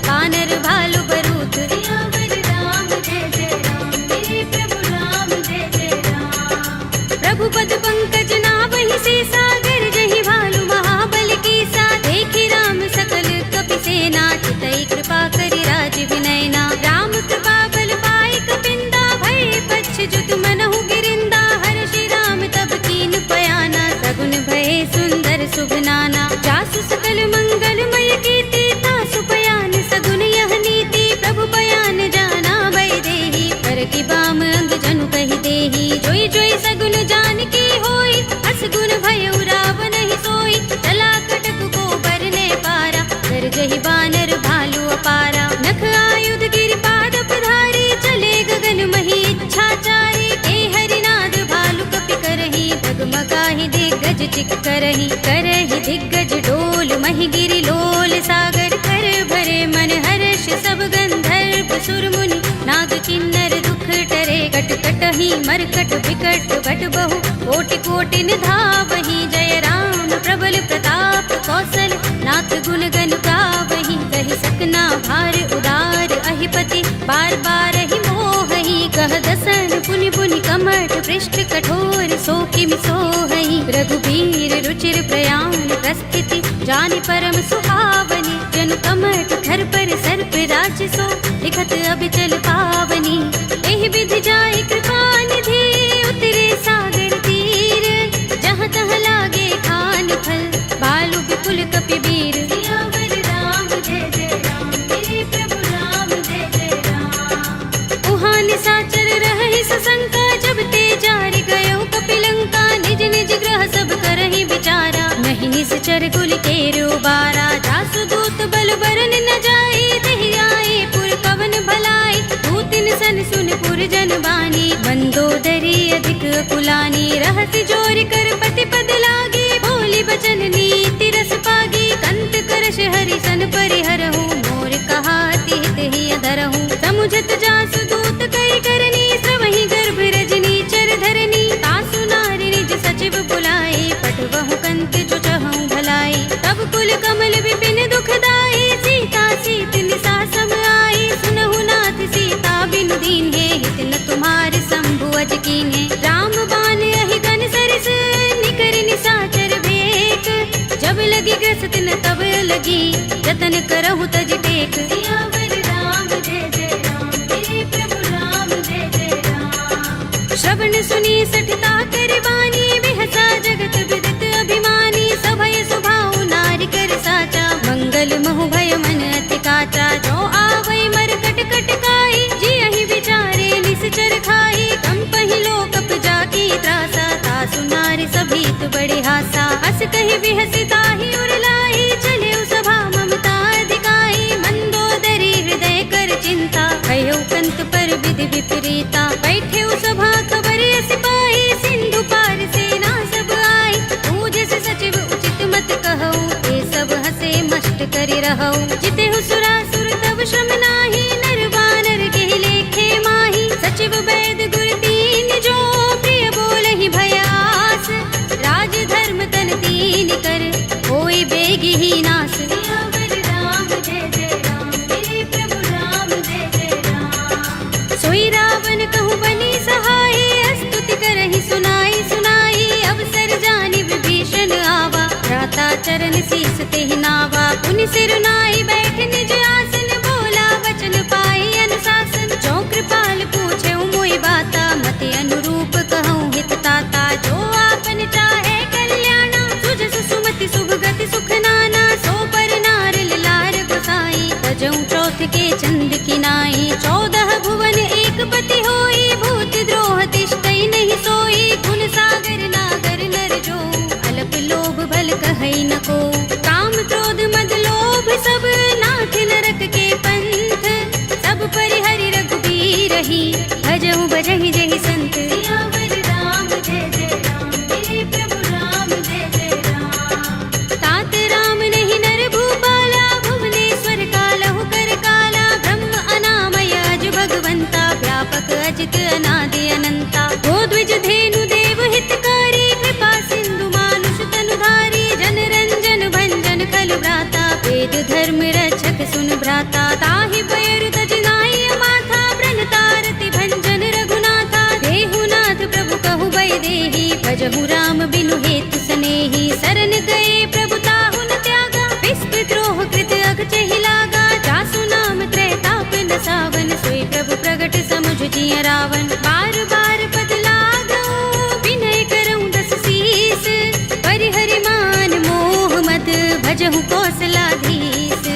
कानर भालु बरूथ। सियावर राम जय जय राम, मेरे प्रभु राम जय जय राम। प्रभु पद पंकज नावहि सीसा, गरजहि भालु महाबल कीसा, देखि राम सकल कपि सेना, चितई कृपा करि राज विनयना। राम कृपा बल पाई कपिंदा, भय पच्छ जुत मनहु गिरिंदा, हर्षि राम तब कीन पयाना, सगुन भय सुंदर शुभ नाना। जासु सकल मंगलमय कीर्ति, तासु पयान सगुन यह नीति, प्रभु पयान जाना भय देहि, पर की बाम अंग जनु कहि देहि। जोई जोई सगुन जानकी होई, अस गुण भयउ रावण ही सोई, चला कटक को बरने पारा, कर जहि बानर भालु अपारा। नख आयुध गिरि पाद पधारी, चले गगन मही इच्छाचारी, के हरिनाद भालु कपि करही, डगमगाहि दिग्गज चिक करही। करही दिग्गज डोल महि गिरि लोल सागर, कर भरे मन हर्ष सब गंधर्व सुर मुनि, नाग किन्नर दुख टरे। कट कटहि मरकट विकट बट बहु, कोटि कोटि निधावहि, जय राम प्रबल प्रताप कौशल, नाथ गुण गण गावहि। कहि सकना भार उदार अहिपति, बार बार ही मोहहि, कह दसन पुनि पुनि कमठ पृष्ठ कठोर, सो किमि सोहहि। रघुबीर रुचिर प्रयाण प्रस्थिति, जानि परम सुहावनी, जनु कमठ धर पर सर्प राजसो, लिखत अबिचल पावनी। एहि विधि जाय कृपा निधि, उतरे सागर तीर, जहाँ तहाँ लागे खान फल, भालु विपुल कपि वीर। सियावर राम जय जय राम, मेरे प्रभु राम जय जय राम। उहाँ निशाचर रहहि सशंका, जब ते जारि गयो कपिलंका, निज निज ग्रह सब करहि विचारा, नहीं निश्चर कुल केरु बारा। जासु दूत बल बरन न जाई, देहि आए पुर कवन भलाई, दूतिन सन सुन पुरजन बानी, मंदोदरी अधिक कुलानी, रहसि जोर कर पति पद लागी, बोली बचन नीति रस पागी, कंत करश हरि सन परिहरहु, मोर कहा अति हित ही अधरहु, समुझत जासु दूत कई करनी, स्रवहि गर्भ रजनी चर धरनी, तासु नारी निज सचिव बुलाए, पटवहु कंत जो चहु भलाई, तब कुल कमल विपिन दुखदाई, सीता सीत निसा सम आई, सुनहु नाथ सीता बिनु दीन्हे, हित न तुम्हार शंभु अज कीन्हे, राम बाण अहि गन सरिस, निकर निसाचर भेक, जब लगी ग्रस्त न तब लगी, जतन करहु तज टेक, सियावर राम जय जय राम, मेरे प्रभु राम जय जय राम। श्रवण सुनी सठता कर बानी, बिहसा जगत विदित अभिमानी, सभय सुभाउ नारी कर साचा, मंगल महु भय मन अति काचा, जो आवै मर कट कट काई, जियहि विचारे निश्चर खाई, कंपहि लोकप जाकी त्रासा, तासु नारी सभीत बड़े हासा, हस कहि बिहसि ताहि उर लाई, चले सभा ममता अधिकाई, मंदोदरी हृदय कर चिंता, कह्यो कंत पर विधि विपरीता, बैठे सभा खबर अस पाई, सिंधु पार सेना सब आई, पूजस सचिव उचित मत कहौ, ये सब हसे मष्ट करि रहौ, जितेहु सुरासुर तब श्रम नाही, नर बानर के लेखे माही, सचिव वैद गुर दीन जो, प्रिय बोलहि भयास, राज धर्म तन दीन कर, होय बेगी ही नास, सियावर राम जय जय राम, मेरे प्रभु राम जय जय राम। सोई रावण कहूँ बनी सहाय, स्तुति करहि सुनाई सुनाई, अवसर जानि विभीषण आवा, भ्राता चरण शीस तेहि नावा, पुनि सिर नाई बैठ निज आसन, बोला वचन पाई अनुशासन, जो कृपाल पूछे मोहि बाता, मति अनुरूप कहूँ हित ताता, जो आपन चाहे कल्याणा, सुजसु सुमति शुभ गति सुख नाना, सो पर नार लार गोसाई, तजऊँ चौथ के चंद किनाई, 14 भुवन एक पति होई, भूत द्रोह तिष्ठई नहीं सोई, गुण सागर नागर नर जो, अल्प लोभ भल कहई न को, काम क्रोध मद लोभ सब, नाथ नरक के पंथ, सब परिहरि रघुबीर ही, भजहु भजहि जहि संत, सियावर राम जय जय राम, मेरे प्रभु राम जय जय राम। तात राम नहीं नर भूपाला, भुवनेश्वर कालहु कर काला, ब्रह्म अनामय अज भगवंता, व्यापक अजित अनादि अनंता, गोद्विज धेनु देव हितकारी, कृपा सिंधु मानुष तनुधारी, जन रंजन भंजन खल भ्राता, वेद धर्म रक्षक सुन भ्राता, ताहि बयरु तज नाई माथा, ब्रन तारति भंजन रघुनाथा, देहुनाथ प्रभु कहु बै देहि, भजहु राम बिनु हेतु सनेहि, शरण गए प्रभु ताहु न त्यागा, विस्पि द्रोह कृत अगचहि लागा, जासु नाम त्रैताप न सावन, सोई प्रभु प्रगट समुझ जिय रावण, बार बार पद लागऊ, विनय करऊँ दस शीस, परिहरि मान मोह मद, भजहु कौशलाधीश,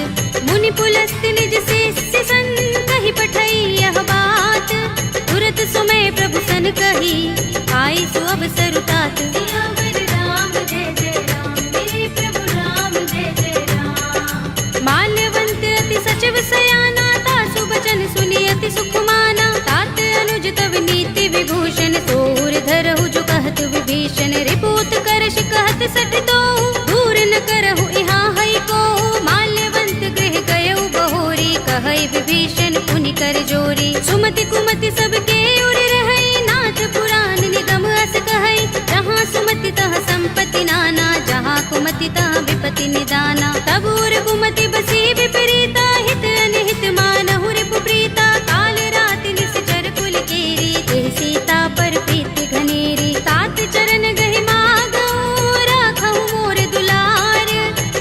मुनि पुलस्त निज शिष्य सन, कहि पठई यह बात, तुरत सुमय प्रभु सन कही, आई सु अवसर तात, सियावर राम जय जय राम, मेरे प्रभु राम जय जय राम। माल्यवंत अति सचिव सयाना, तासु बचन सुनि अति सुख माना, तात अनुज तव नीति विभूषण, सोर धरहु जो कहत विभीषण, रिपुत करश कहत सठ दोहु, दूर न करहु इहाँ है को, माल्यवंत गृह गयउ बहोरी, कहै विभीषण पुनि कर जोरी, सुमति कुमति सबके उर रहै, नाथ पुराण निगम अस कहै, जहाँ सुमति तह संपत्ति नाना, जहाँ कुमति तह विपत्ति निदाना, तब उर कुमति बसी विपरीता, हित अनहित मानहु रिपु प्रीता, काल राति निश्चर कुल केरी, देह सीता पर प्रीति घनेरी, तात चरण गहि मागऊ, राखहु मोर दुलार,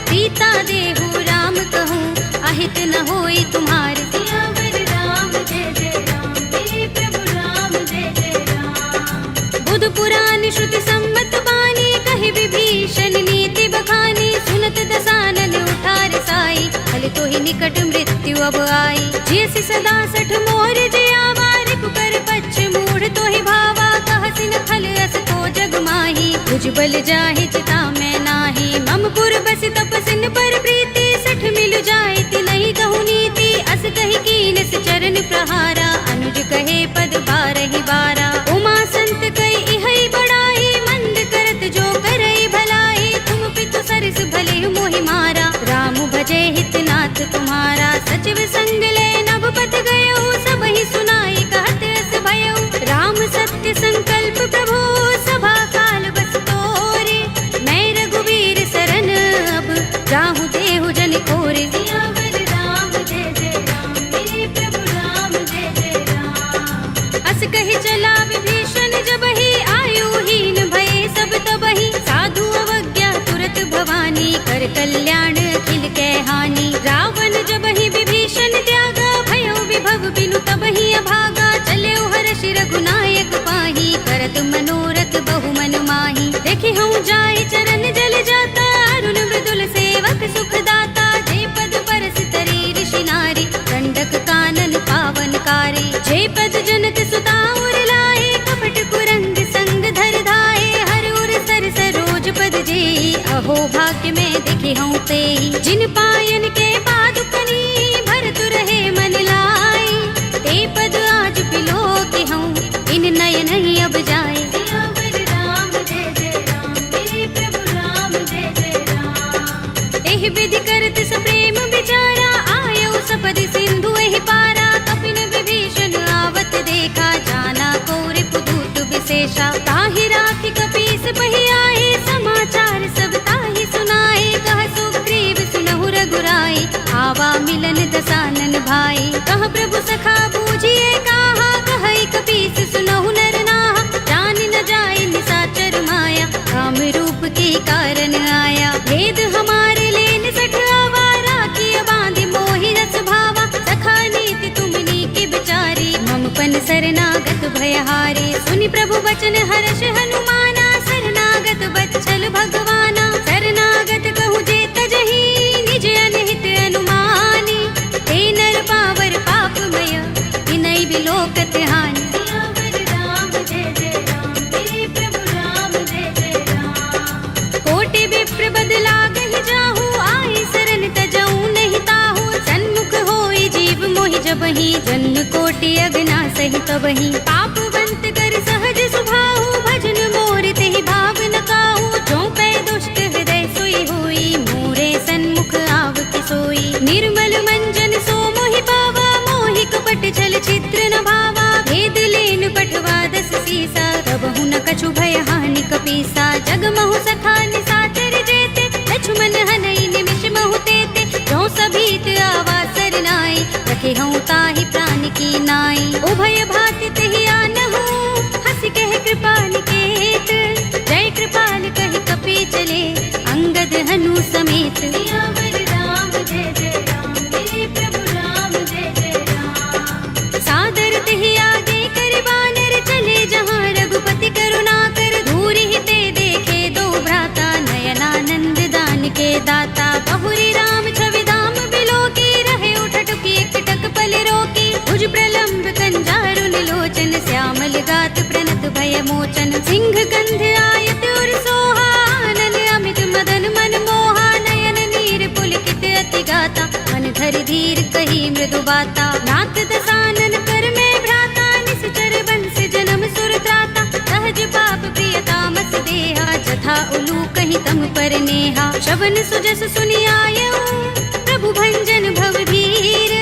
सीता देहु राम कहूँ, अहित न होई तुम्हार, सियावर राम जय जय राम, मेरे प्रभु राम जय जय राम। बुध पुराण श्रुति सम्मत बानी, कहि विभीषण नीति बखानी, सुनत दसानन उठार साई, फल तो ही निकट मृत्यु अब आई, जियसि सदा सठ मोर जियावा, रिपु कर पच्छ मूढ़ तो ही भावा, कहसि न खल अस को जग माही, भुजबल जाहि चिता मैं नाही, मम पुर बसि तपसिन पर प्रीति, सठ मिल जाए ति नहीं कहु नीति, अस कहि कीनस चरण प्रहारा, अनुज पद 12 उमा संत कई इहई बड़ाई मंद करत जो करई भलाई तुम पितु सरस भले मोहि मारा राम भजे हितनाथ तुम्हारा सचिव संग ले नभपत गयो सब ही सुनाई कहत अस भयो राम सत्य संकल्प प्रभु सभा काल बस तोरे मैं रघुवीर सरन अब जाहु देहु जन कोरे सियावर राम जय जय राम मेरे प्रभु राम जय जय राम अस कहि चला विभीषण जब ही आयुहीन भये सब तबहि साधु अवज्ञा तुरत भवानी कर कल्याण अखिल कै हानि रावण जब ही विभीषण त्यागा भयो विभव बिनु तबहि अभागा चले हर्ष रघुनायक पाही करत मनोरथ बहु मन माही देखि हूँ जाय चरण जल जाता अरुण मृदुल सेवक सुख दाता जे पद परस तरी ऋषि नारी दंडक कानन पावन कारी जे पद जनत सुता उर लाए कपट कुरंग संग धर धाये हर उर सर सरोज पद जेई अहो भाग्य में देखे हूँ ते जिन पायन के पादुकनी भरत रहे मन लाई ते पद आज पिलो के हूँ इन नयन ही अब जाए सियावर राम जय जय राम मेरे प्रभु राम जय जय राम एहि विधि करत सप्रेम विचारा आयो सपद सिंधु एहि पारा कपिन विभीषण आवत देखा जाना कौर पुदूत विशेषा ताहि राखि कपीस पहि आए समाचार सब ताहि सुनाए कह सुग्रीव सुनहु रघुराई आवा मिलन दसानन भाई कह प्रभु सखा बूझिए कहा कहई कपीस सुनहु नर नाहा जान न जाए निसाचर माया काम रूप के कारण आया भेद हमारे लेन सठ आवारा किया बांधि मोहि रस भावा सखा नीति तुमनी की बिचारी ममपन शरणागत भयहारी सुनि प्रभु बचन हर्ष हनुमाना शरणागत बच्चल भगवाना शरणागत कहु जे तजहि निज अनहित अनुमानी ते नर पावर पापमय विनय बिलोकत हानि सियावर राम जय जय राम मेरे प्रभु राम जय जय राम कोटि विप्र बदला गहि जाहु आई शरण तजऊ नहीं ताहु सन्मुख होई जीव मोहि जबहि जन्म कोटि अगना सहि तबहि पापवंत कर सहज सुभाहु भजन मोर तेहि भाव न काहू जो पै दुष्ट हृदय सोई होई मोरे सन्मुख आवत सोई निर्मल मंजन सो मोहि पावा मोहि कपट छल चित्र न भावा भेद लेन पठवा दस सीसा तबहु न कछु भय हानि कपीसा जग महु सखा निसाचर जेते लक्ष्मण हनई निमिष महु तेते जो सभीत आवा सरनाई रखे हूँ ताहि प्राण की नाई उभय भाति तेहि आनहु हंस कह कृपाल केत जय कृपाल कहि कपी चले अंगद हनु समेत सियावर राम जय जय राम मेरे प्रभु राम जय जय राम सादर तेहि आगे कर बानर चले जहाँ रघुपति करुणा कर दूर ही ते देखे दो भ्राता नयनानंद दान के दाता बहुरी राम छवि धाम बिलो की रहे उठटुकी एकटक पल रोकी भुज प्रलंब कंजारुन लोचन श्यामल गात प्रणत भय मोचन सिंह कंध आयत उर सोहा आनन अमित मदन मन मोहा नयन नीर पुलकित अति गाता मन धर धीर कही मृदु बाता नाथ दसानन कर में भ्राता निश्चर बंस जन्म सुर त्राता सहज पाप प्रियतामस देहा जथा उलू कही तम पर नेहा शवन सुजस सुनि आयऊ प्रभु भंजन भव भीर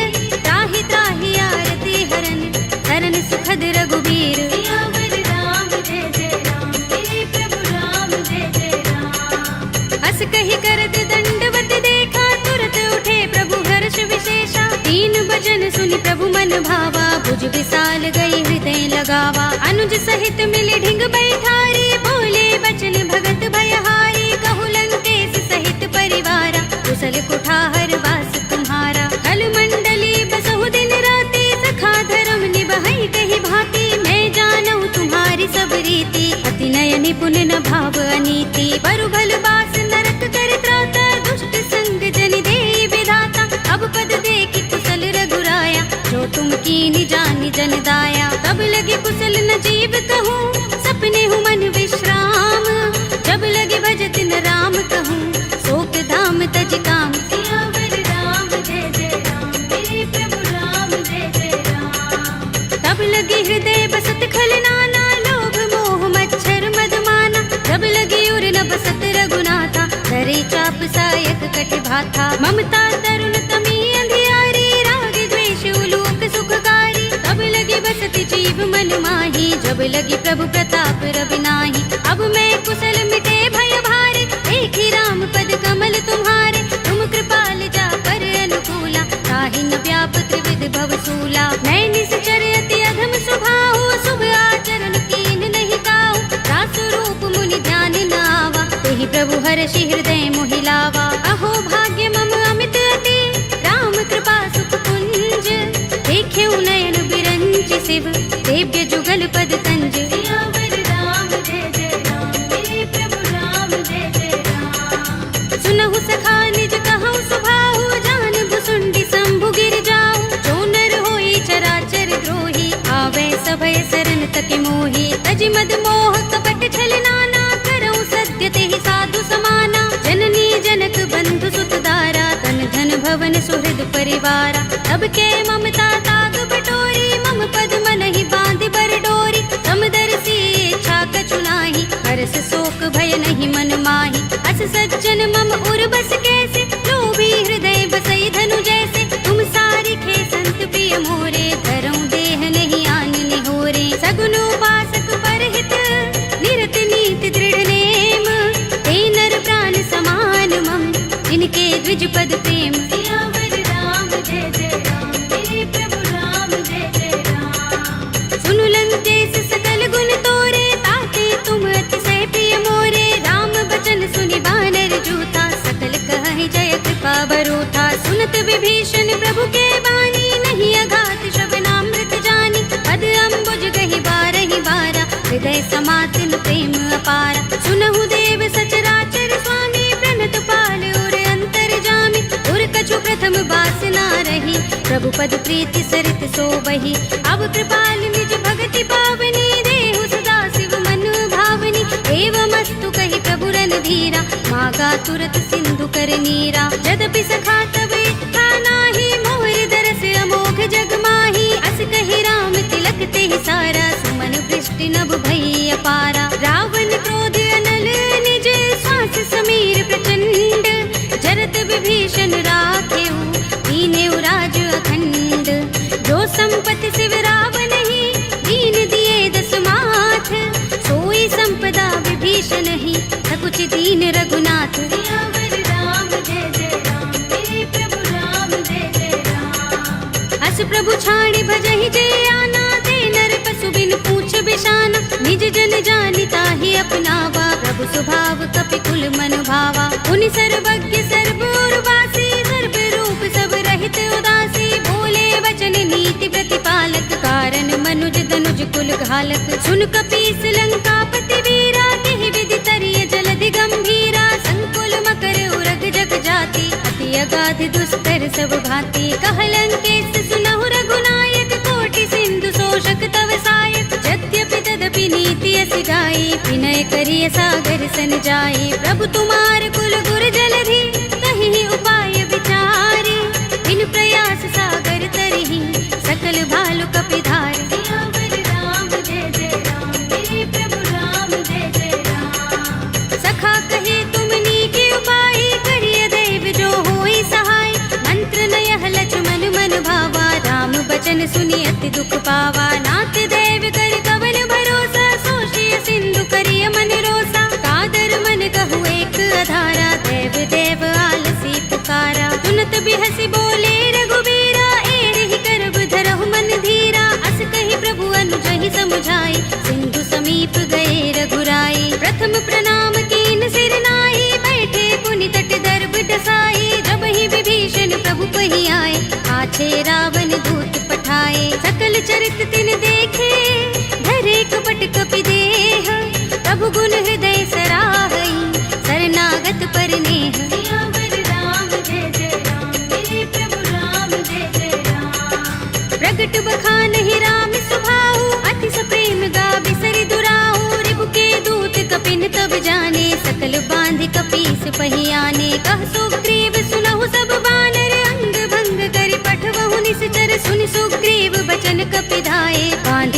त्राहि त्राहि आरती हरन शरण सुखद रघुबीर सियावर राम जय जय राम मेरे प्रभु राम जय जय राम हस कहि करत दंडवत देखा तुरत उठे प्रभु हर्ष विशेषा दीन भजन सुनि प्रभु मन भावा भुज विशाल गई हृदय लगावा अनुज सहित मिले ढिंग बैठारी बोले बचन भगत भयहारी कहु लंकेश सहित परिवारा कुशल कुठार वास तुम्हारा कल मंडली बसहु दिन राति सखा धर्म निभहि कहि भांति मैं जानऊ तुम्हारी सब रीति अति नय निपुण न भाव अनीति बरु भल बास नरक कर त्राता दुष्ट संग जन दे विधाता अब पद देखि कुशल रघुराया जो तुम कीनि जानि जन दाया तब लगे कुशल न जीव कहूँ सपने हूँ मन विश्राम जब लगे भजत न राम कहूँ शोक धाम तज काम सियावर राम जय जय राम मेरे प्रभु राम जय जय राम तब लगी हृदय बसत खलनाना, लोभ मोह मच्छर मदमाना। जब लगी उर न बसत रघुनाथा, धरे चाप सायक कट भाथा। ममता तरुण तमी अंधियारी, राग द्वेष उलूक सुखकारी। तब लगी बसत जीव मन माही, जब लगी प्रभु प्रताप रवि नाही। अब मैं कुशल मिटे भय भारे, देखी राम पद कमल तुम्हारे। तुम कृपाल जा पर अनुकूला, ताहि न व्याप त्रिविध भवसूला। मैं निश्चर अति अधम स्वभाव, शुभ आचरण कीन नहीं काहू। दास रूप मुनि ध्यान न आवा, तेहि प्रभु हर्षि हृदय मोहि लावा। अहो भाग्य मम अमित अति, राम कृपा सुख कुंज। देखे नयन बिरंज शिव, देव्य जुगल पद कंज। सियावर राम जय जय राम, मेरे प्रभु राम जय जय राम। सुनहु सखा निज कहूँ सुभाहु, जान भुसुंडी शंभु गिर जाऊ। जो नर होई चराचर द्रोही, आवे सभय शरण तक मोही। तज मद मोह कपट छल नाना, करऊँ सत्य तेहि साधु समाना। जननी जनक बंधु सुत दारा, तन धन भवन सुहृद परिवारा। तब के ममता ताग बटोरी, मम पद मनहि बांधि बर डोरी। समदर्शी इच्छा कछु नाही, हर्ष शोक भय नहीं मन माही। अस सज्जन मम उर बस कैसे, लोभी हृदय बसई धनु जैसे। तुम सारिखे संत प्रिय मोरे, धरऊँ देह नहीं आन निहोरे। सगुन उपासक परहित, निरत नीति दृढ़ नेम। ते नर प्राण समान मम, जिनके द्विज पद प्रेम। सियावर राम जय जय राम, मेरे प्रभु राम जय जय राम। सुनु लंकेश सकल गुण तोरे, ताते तुम अतिशय प्रिय मोरे। राम बचन सुनि बानर जूथा, सकल कहहि जय कृपा बरूथा। सुनत विभीषण प्रभु के बानी, नहीं अघात श्रवणामृत जानी। पद अम्बुज गहि बारहि बारा, हृदय समातिन प्रेम अपारा। सुनहु देव सचराचर स्वामी, प्रणत पाल उर अंतर जामी। उर कछु प्रथम बासना रही, प्रभु पद प्रीति सरित सोबही। अब कृपाल निज भगति पावनी, देहु सदा शिव मन भावनी। एवमस्तु कहि प्रभु रणधीरा, मागा तुरत सिंधु कर नीरा। यद्यपि सखा तब इच्छा नाही, मोहि दरस अमोघ जग माही। अस कहि राम तिलक तेहि सारा, सुमन वृष्टि नभ भई अपारा। रावण क्रोध अनल निज, श्वास समीर प्रचंड। जरत विभीषण राखेऊ, दीनेउ राज अखंड। जो संपत्ति शिव रावण ही, दीन दिए दस माथ। सोई संपदा विभीषण ही, सकुच दीन रघुनाथ। सियावर राम जय जय राम, मेरे प्रभु राम जय जय राम। अस प्रभु छाड़ी भजहि जय आना, ते नर पशु बिन पूछ बिशाना। निज जन जानि ताहि अपनावा, प्रभु स्वभाव कपि कुल मन भावा। मुनि सर्वज्ञ सर्वोर्वासी, सर्व रूप सब रहित उदासी। बोले वचन नीति प्रतिपालक, कारण मनुज तनुज कुल घालक। सुन कपीस लंकापति वीरा, केहि विधि तरिय जलधि गंभीरा। संकुल मकर उरग जग जाति, अति अगाध दुस्तर सब भांति। कह लंकेश सुनहु रघुनायक, कोटि सिंधु शोषक तव सायक। यद्यपि तदपि नीति अस गाई, विनय करिय सागर सन जाई। प्रभु तुम्हार कुल गुर जलधि, तहि उपाय विचारी। बिन प्रयास सागर तरहि, सकल भालु कपिधार। सियावर राम जय जय राम, मेरे प्रभु राम जय जय राम। सखा कहे तुम नीके उपाय, करिय देव जो होई सहाय। मंत्र नयह लक्ष्मण मन भावा, राम बचन सुनि अति दुख पावा। नाथ देव कर कवन भरोसा, सोषिय सिंधु करिय मन रोसा। कादर मन कहु एक अधारा, देव देव आलसी पुकारा। सुनत बिहसि बोले रघुबीरा, एहि करब धरहु मन धीरा। अस कहि प्रभु अनुजहि समुझाई, सिंधु समीप गए रघुराई। प्रथम प्रणाम कीन सिर नाई, बैठे पुनि तट दर्भ डसाई। जब ही विभीषण प्रभु पहि आए, आछे रावण दूत पठाए। सकल चरित तिन देखे, धरे कपट कपि देह। प्रभु गुण हृदय सराहई, शरणागत पर नेह। सियावर राम जय जय राम, मेरे प्रभु राम जय जय राम। प्रगट बखानहि राम सुभाऊ, अति सप्रेम गावि सरि दुराऊ। रिपु के दूत कपिन तब जाने, सकल बांधि कपीस पहि आने। कह सुग्रीव सुनहु सब बानर, अंग भंग करि पठवहु निश्चर। सुनि सुग्रीव बचन कपि धाये, बांध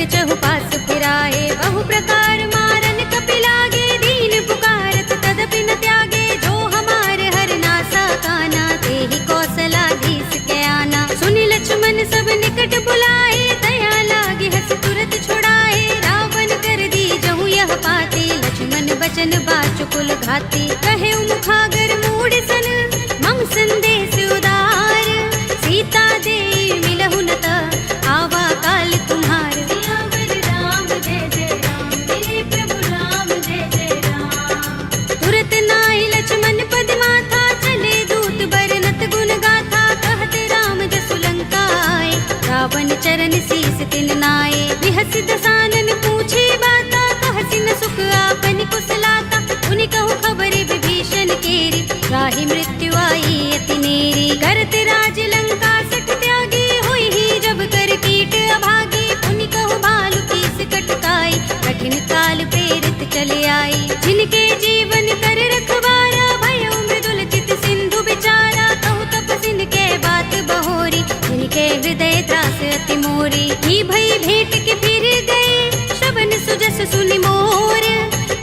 संकट चहु पास फिराए, बहु प्रकार मारन कपिलागे, दीन पुकारत तदपि न त्यागे, जो हमारे हर नासा काना, तेहि कौशलाधीश के आना। सुनि लक्ष्मण सब निकट बुलाए, दया लागे हस तुरत छुड़ाए, रावण कर दी जहु यह पाती, लक्ष्मण बचन बाचुकुल घाती। कहे मुखागर मूढ़ सन मम संदेश उदार, सीता दे मिलहु न त आवा काल तुम्हार। सियावर राम जय जय राम, मेरे प्रभु राम जय जय राम। तुरत नाई लक्ष्मण पद माथा, चले दूत बरनत गुण गाथा, कहत राम जसु लंका आए, रावण चरण शीस तिन नाए। बिहस दसानन पूछे बाता, कहसि न सुख आपन कुशलाता, उनि कहु खबर विभीषण केरी, राहि मृत्यु आई अति नेरी। करत राज लंका सठ त्यागी, होई ही जब कर कीट अभागी, उनि कहु भालु कीस कटकाई, कठिन काल प्रेरित चले आई। जिनके जीवन कर रखवारा, भयउ मृदुल चित सिंधु विचारा, कहु तपसिन के बात बहोरी, जिनके हृदय त्रास अति मोरी। ही भई भेंट के फिर गए, श्रवण सुजस सुनि मोर,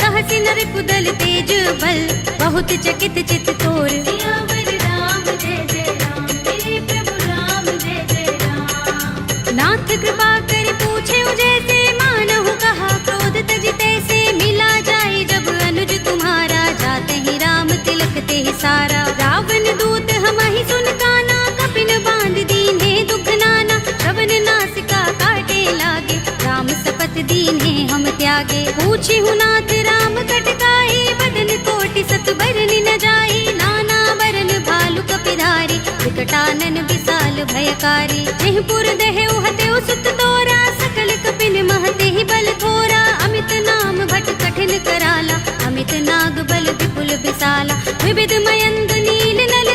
कहसि नर कुदल तेज बल, बहुत चकित चित तोर। सियावर राम जय जय राम, मेरे प्रभु राम जय जय राम। नाथ कृपा कर पूछे जैसे, मानहु कहा क्रोध तज तैसे, मिला जाए जब अनुज तुम्हारा, जाते ही राम तिलक ते सारा। रावण दूत हम ही सुन काना, कपिन बांध दीन्हे दुख नाना, श्रवण नासिका काटे लागे, राम शपथ दीन्हे हम त्यागे। पूछी नाथ राम कटकाई, बदन कोटि सत बरन न जाई, नाना बरन भालु कपिधारी, विकटानन विशाल भयकारी। जयपुर दहेउ हतेउ सुत तोरा, सकल कपिन महते ही बल थोरा, अमित नाम भट कठिन कराला, अमित नाग बल विपुल विशाला। विविध मयंद नील नल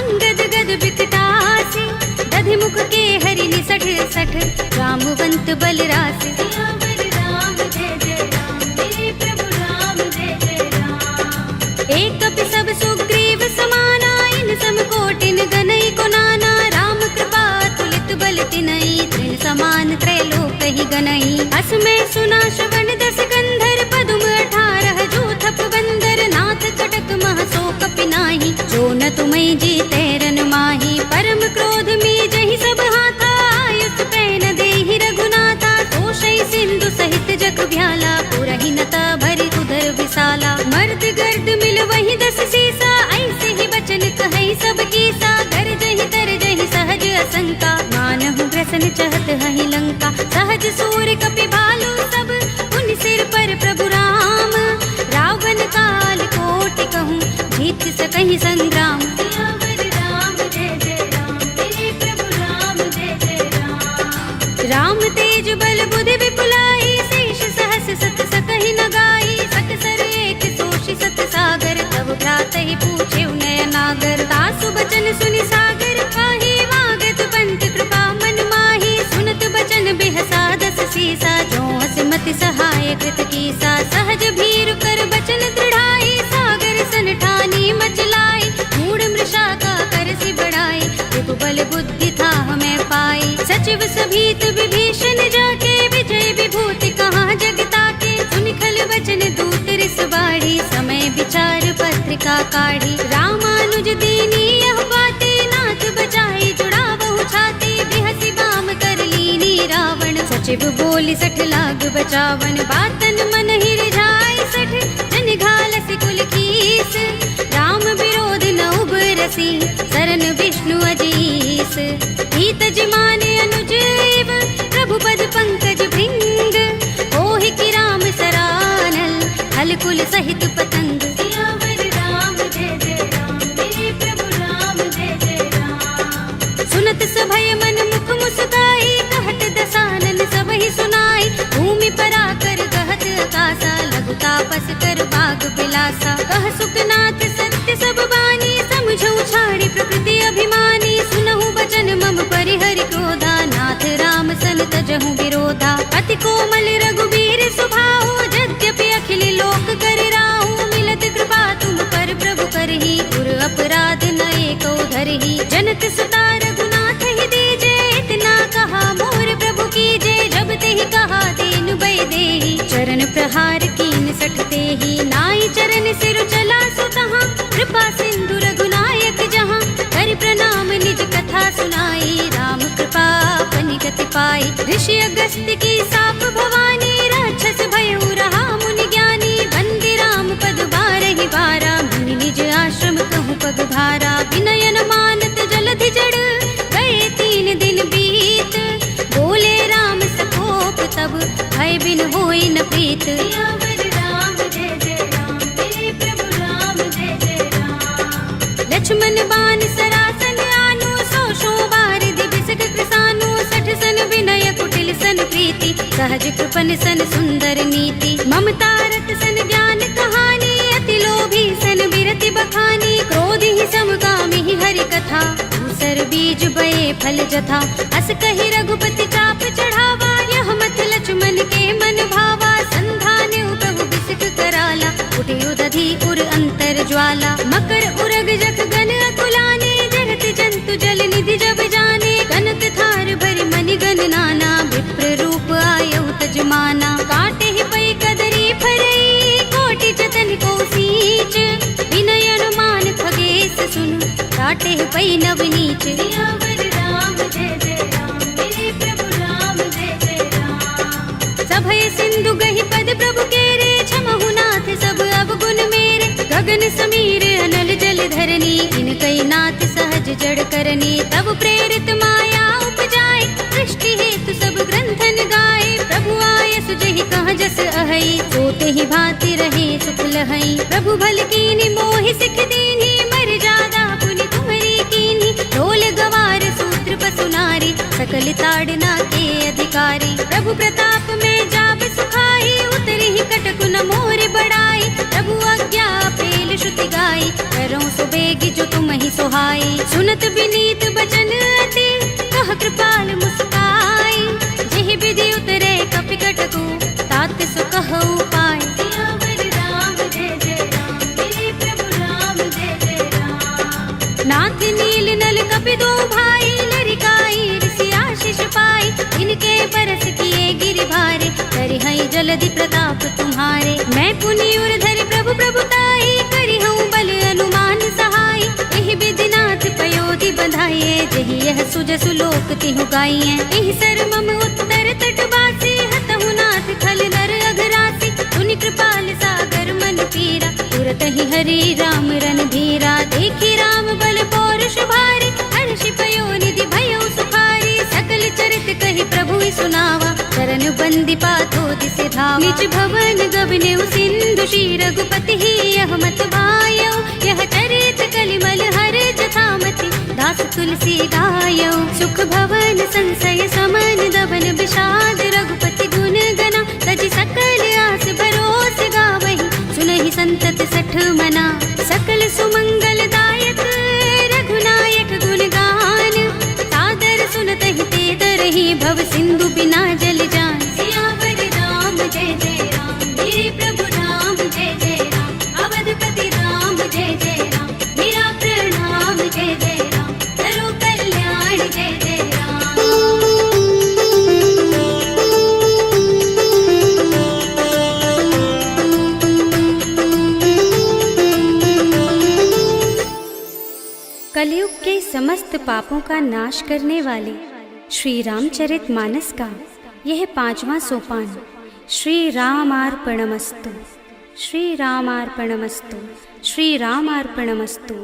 अंगद गद विकटासी, दधि मुख के हरि निसठ सठ, रामवंत बल रासि। सियावर राम जय जय राम, मेरे प्रभु राम जय जय राम। एक कपि सब सुग्रीव समाना, इन सम कोटिन गनई को नाना, राम कृपा तुलित बल तिनई, तृण समान त्रैलोक ही गनई। अस में सुना श्रवण दस गंधर, पदुम 18 जूथप बंदर, नाथ कटक मह सो कपि नाही, जो न तुम्हें जीते रन माही। परम क्रोध में जहि सब हाथा, आयुष पैन देहि रघुनाथा, तोषै सिंधु सहित जग भ्याला, पुरहि नता भरि उदर विशाला। मर्द गर्द मिल वही 10 सीसा, ऐसे ही बचन कहै सब कीसा, गरजहि तरजहि सहज असंका, मानहु ग्रसन चहत हहि लंका। सहज सूर कपि भालु सब, उन सिर पर प्रभु राम, रावण काल कोटि कहूँ, जीत सकहि संग्राम। सियावर राम जय जय राम, मेरे प्रभु राम जय जय राम। राम तेज बल बुद्धि विपुलाई, शेष सहस सत सकहि न गाई, सकसर एक सोषि सत सागर, तब भ्रातहि पूछे नय नागर। तासु बचन सुनि सागर पाहि, मागत पंत कृपा मन माहि, सुनत बचन बिहसा 10 सीसा, जो हस मति सहाय कृत कीसा। सहज भीरु कर बचन दृढ़ाई, सागर सन ठानी मचलाई, मूढ़ मृषा का करसि बढ़ाई, बल बुद्धि था हमें पाई। सचिव सभीत विभीषण जाके, विजय विभूति कहाँ जगता के, सुनि खल वचन दूत रिस बाढ़ी, समय विचार पत्रिका काढ़ी। रामानुज दीनी यह बाते, नाथ बचाई जुड़ावहु छाती, बिहसि बाम कर लीनी रावण, सचिव बोली 60 लाग बचावन। बातन मन ही रिझाई 60, जन घालसि कुल कीस, राम विरोध न उबरसी, शरण विष्णु अजीस। हित जिमाने अनुजीव, प्रभु पद पंकज भृंग, होहि की राम सरानल, हल कुल सहित पतंग। सियावर राम जय जय राम, मेरे प्रभु राम जय जय राम। सुनत सभय मन मुख मुस्काई, कहत दसानन सब ही सुनाई, भूमि परा कर गहत आकाशा, लघु तापस कर बाग बिलासा। कह सुखनाथ सत्य सब बानी, समझौ छाड़ी प्रकृति अभिमानी, सुनहु बचन मम परिहरि क्रोधा, नाथ राम सन तजहु विरोधा। अति कोमल रघुबीर सुभाहु, यद्यपि अखिल लोक कर राहु, मिलत कृपा तुम पर प्रभु करही, पुर अपराध न एको धरही। जनत सुता रघुनाथ ही दीजे, इतना कहा मोर प्रभु कीजे, जब ते ही कहा प्रहार कीन सठते ही नाई चरण सिर चला सो तहाँ कृपा सिंधु रघुनायक जहाँ कर प्रणाम निज कथा सुनाई राम कृपा अपनी गति पाई ऋषि अगस्त्य की साप भवानी राक्षस भयउ रहा मुनि ज्ञानी वंदे राम पद बारहि बारा मुनि निज आश्रम कहूँ पग भारा विनयन मानत जलधि जड़ गए 3 दिन बीत बोले राम सकोप तब भय बिन होई न प्रीत सियावर राम जय जय राम तेरे प्रभु राम जय जय राम लक्ष्मण बाण सरासन आनु सो बारिधि बिसक कृसानु सठ सन विनय कुटिल सन प्रीति सहज कृपन सन सुंदर नीति ममता रत सन ज्ञान कहानी अति लोभी सन बिरति बखानी क्रोध ही समकामी ही हरि कथा दूसर बीज बये फल जथा अस कहि रघुपति चाप चढ़ावा यह मत लक्ष्मण के मन भावा संधान प्रभु बिसक कराला उठे उदधि उर अंतर ज्वाला मकर उरग जख गन अकुलाने जगत जंतु जल निधि जब जाने कनक थार भरि मनि गण नाना विप्र रूप आयउ तजमाना काटे ही पै कदरी फरई कोटि जतन को सींच विनय अनुमान खगेश सुन काटे ही पै नव नीच सियावर राम जय जय राम मेरे प्रभु राम जय जय राम सभय सिंधु गहि पद प्रभु केरे छमहु नाथ सब अवगुण मेरे गगन समीर अनल जल धरनी इनकई नाथ सहज जड़ करनी तब प्रेरित माया उपजाए सृष्टि हेतु सब ग्रंथन गाए प्रभु आय सुजहि कह जस अहै सोते ही भांति रहे सुख लहै प्रभु भल कीनि मोहि सिख दीन्ही मर जादा पुनि तुम्हरी कीन्ही ढोल गवार सूत्र पसु नारी सकल ताड़ना के अधिकारी प्रभु प्रताप में जाब सुखाई उतरी ही कटकु न मोर बढ़ाई प्रभु आज्ञा पेल श्रुति गाई करो सुबेगी जो तुम ही सुहाई सुनत विनीत बचन अति कह कृपाल मुस्काई जेहि विधि उतरे कपि कटकु तात सु कहु पाई सियावर राम जय जय राम मेरे प्रभु राम जय जय राम नाथ नील नल कपि दो भाई लरिकाई ऋषि आशीष पाई इनके बरस किए गिरि भारे करि हई जलधि प्रताप तुम्हारे मैं पुनि उर धरि प्रभु प्रभुताई करि हूँ बल अनुमान सहाय एहि विधिनाथ पयोधि बधाइए जेहि यह सुजसु लोक तिहु गाइए एहि सर मम उत्तर तट बासी हतहु नाथ खल नर अघरासी सुनि कृपाल सागर मन पीरा तुरत ही हरि राम रन धीरा देखी राम बल पौरुष भारी हर्षि पयो निधि भयो सुखारी सकल चरित कहि प्रभु सुनावा चरण बंदी पाथो दिसे धावा निज भवन गबनेउ सिंधु श्री रघुपति ही यह मत भायौ यह चरित कलिमल हर जथामति दास तुलसी गायौ सुख भवन संशय समन दबन विषाद रघुपति गुण गना तजि सकल आस भरोस गावहि सुनहि संतत सठ मना सकल सुमंगल दायक रघुनायक गुण गान सादर सुनत ही ते तरहि भव सिंधु बिना जल जान सियावर राम जय जय राम मेरे प्रभु राम जय जय राम अवधपति राम जय जय राम मेरा प्रणाम जय जय राम करो कल्याण जय जय राम कलयुग के समस्त पापों का नाश करने वाले श्री रामचरित मानस का यह 5वां सोपान श्री रामार्पणमस्तु, श्री रामार्पणमस्तु, श्री रामार्पणमस्तु।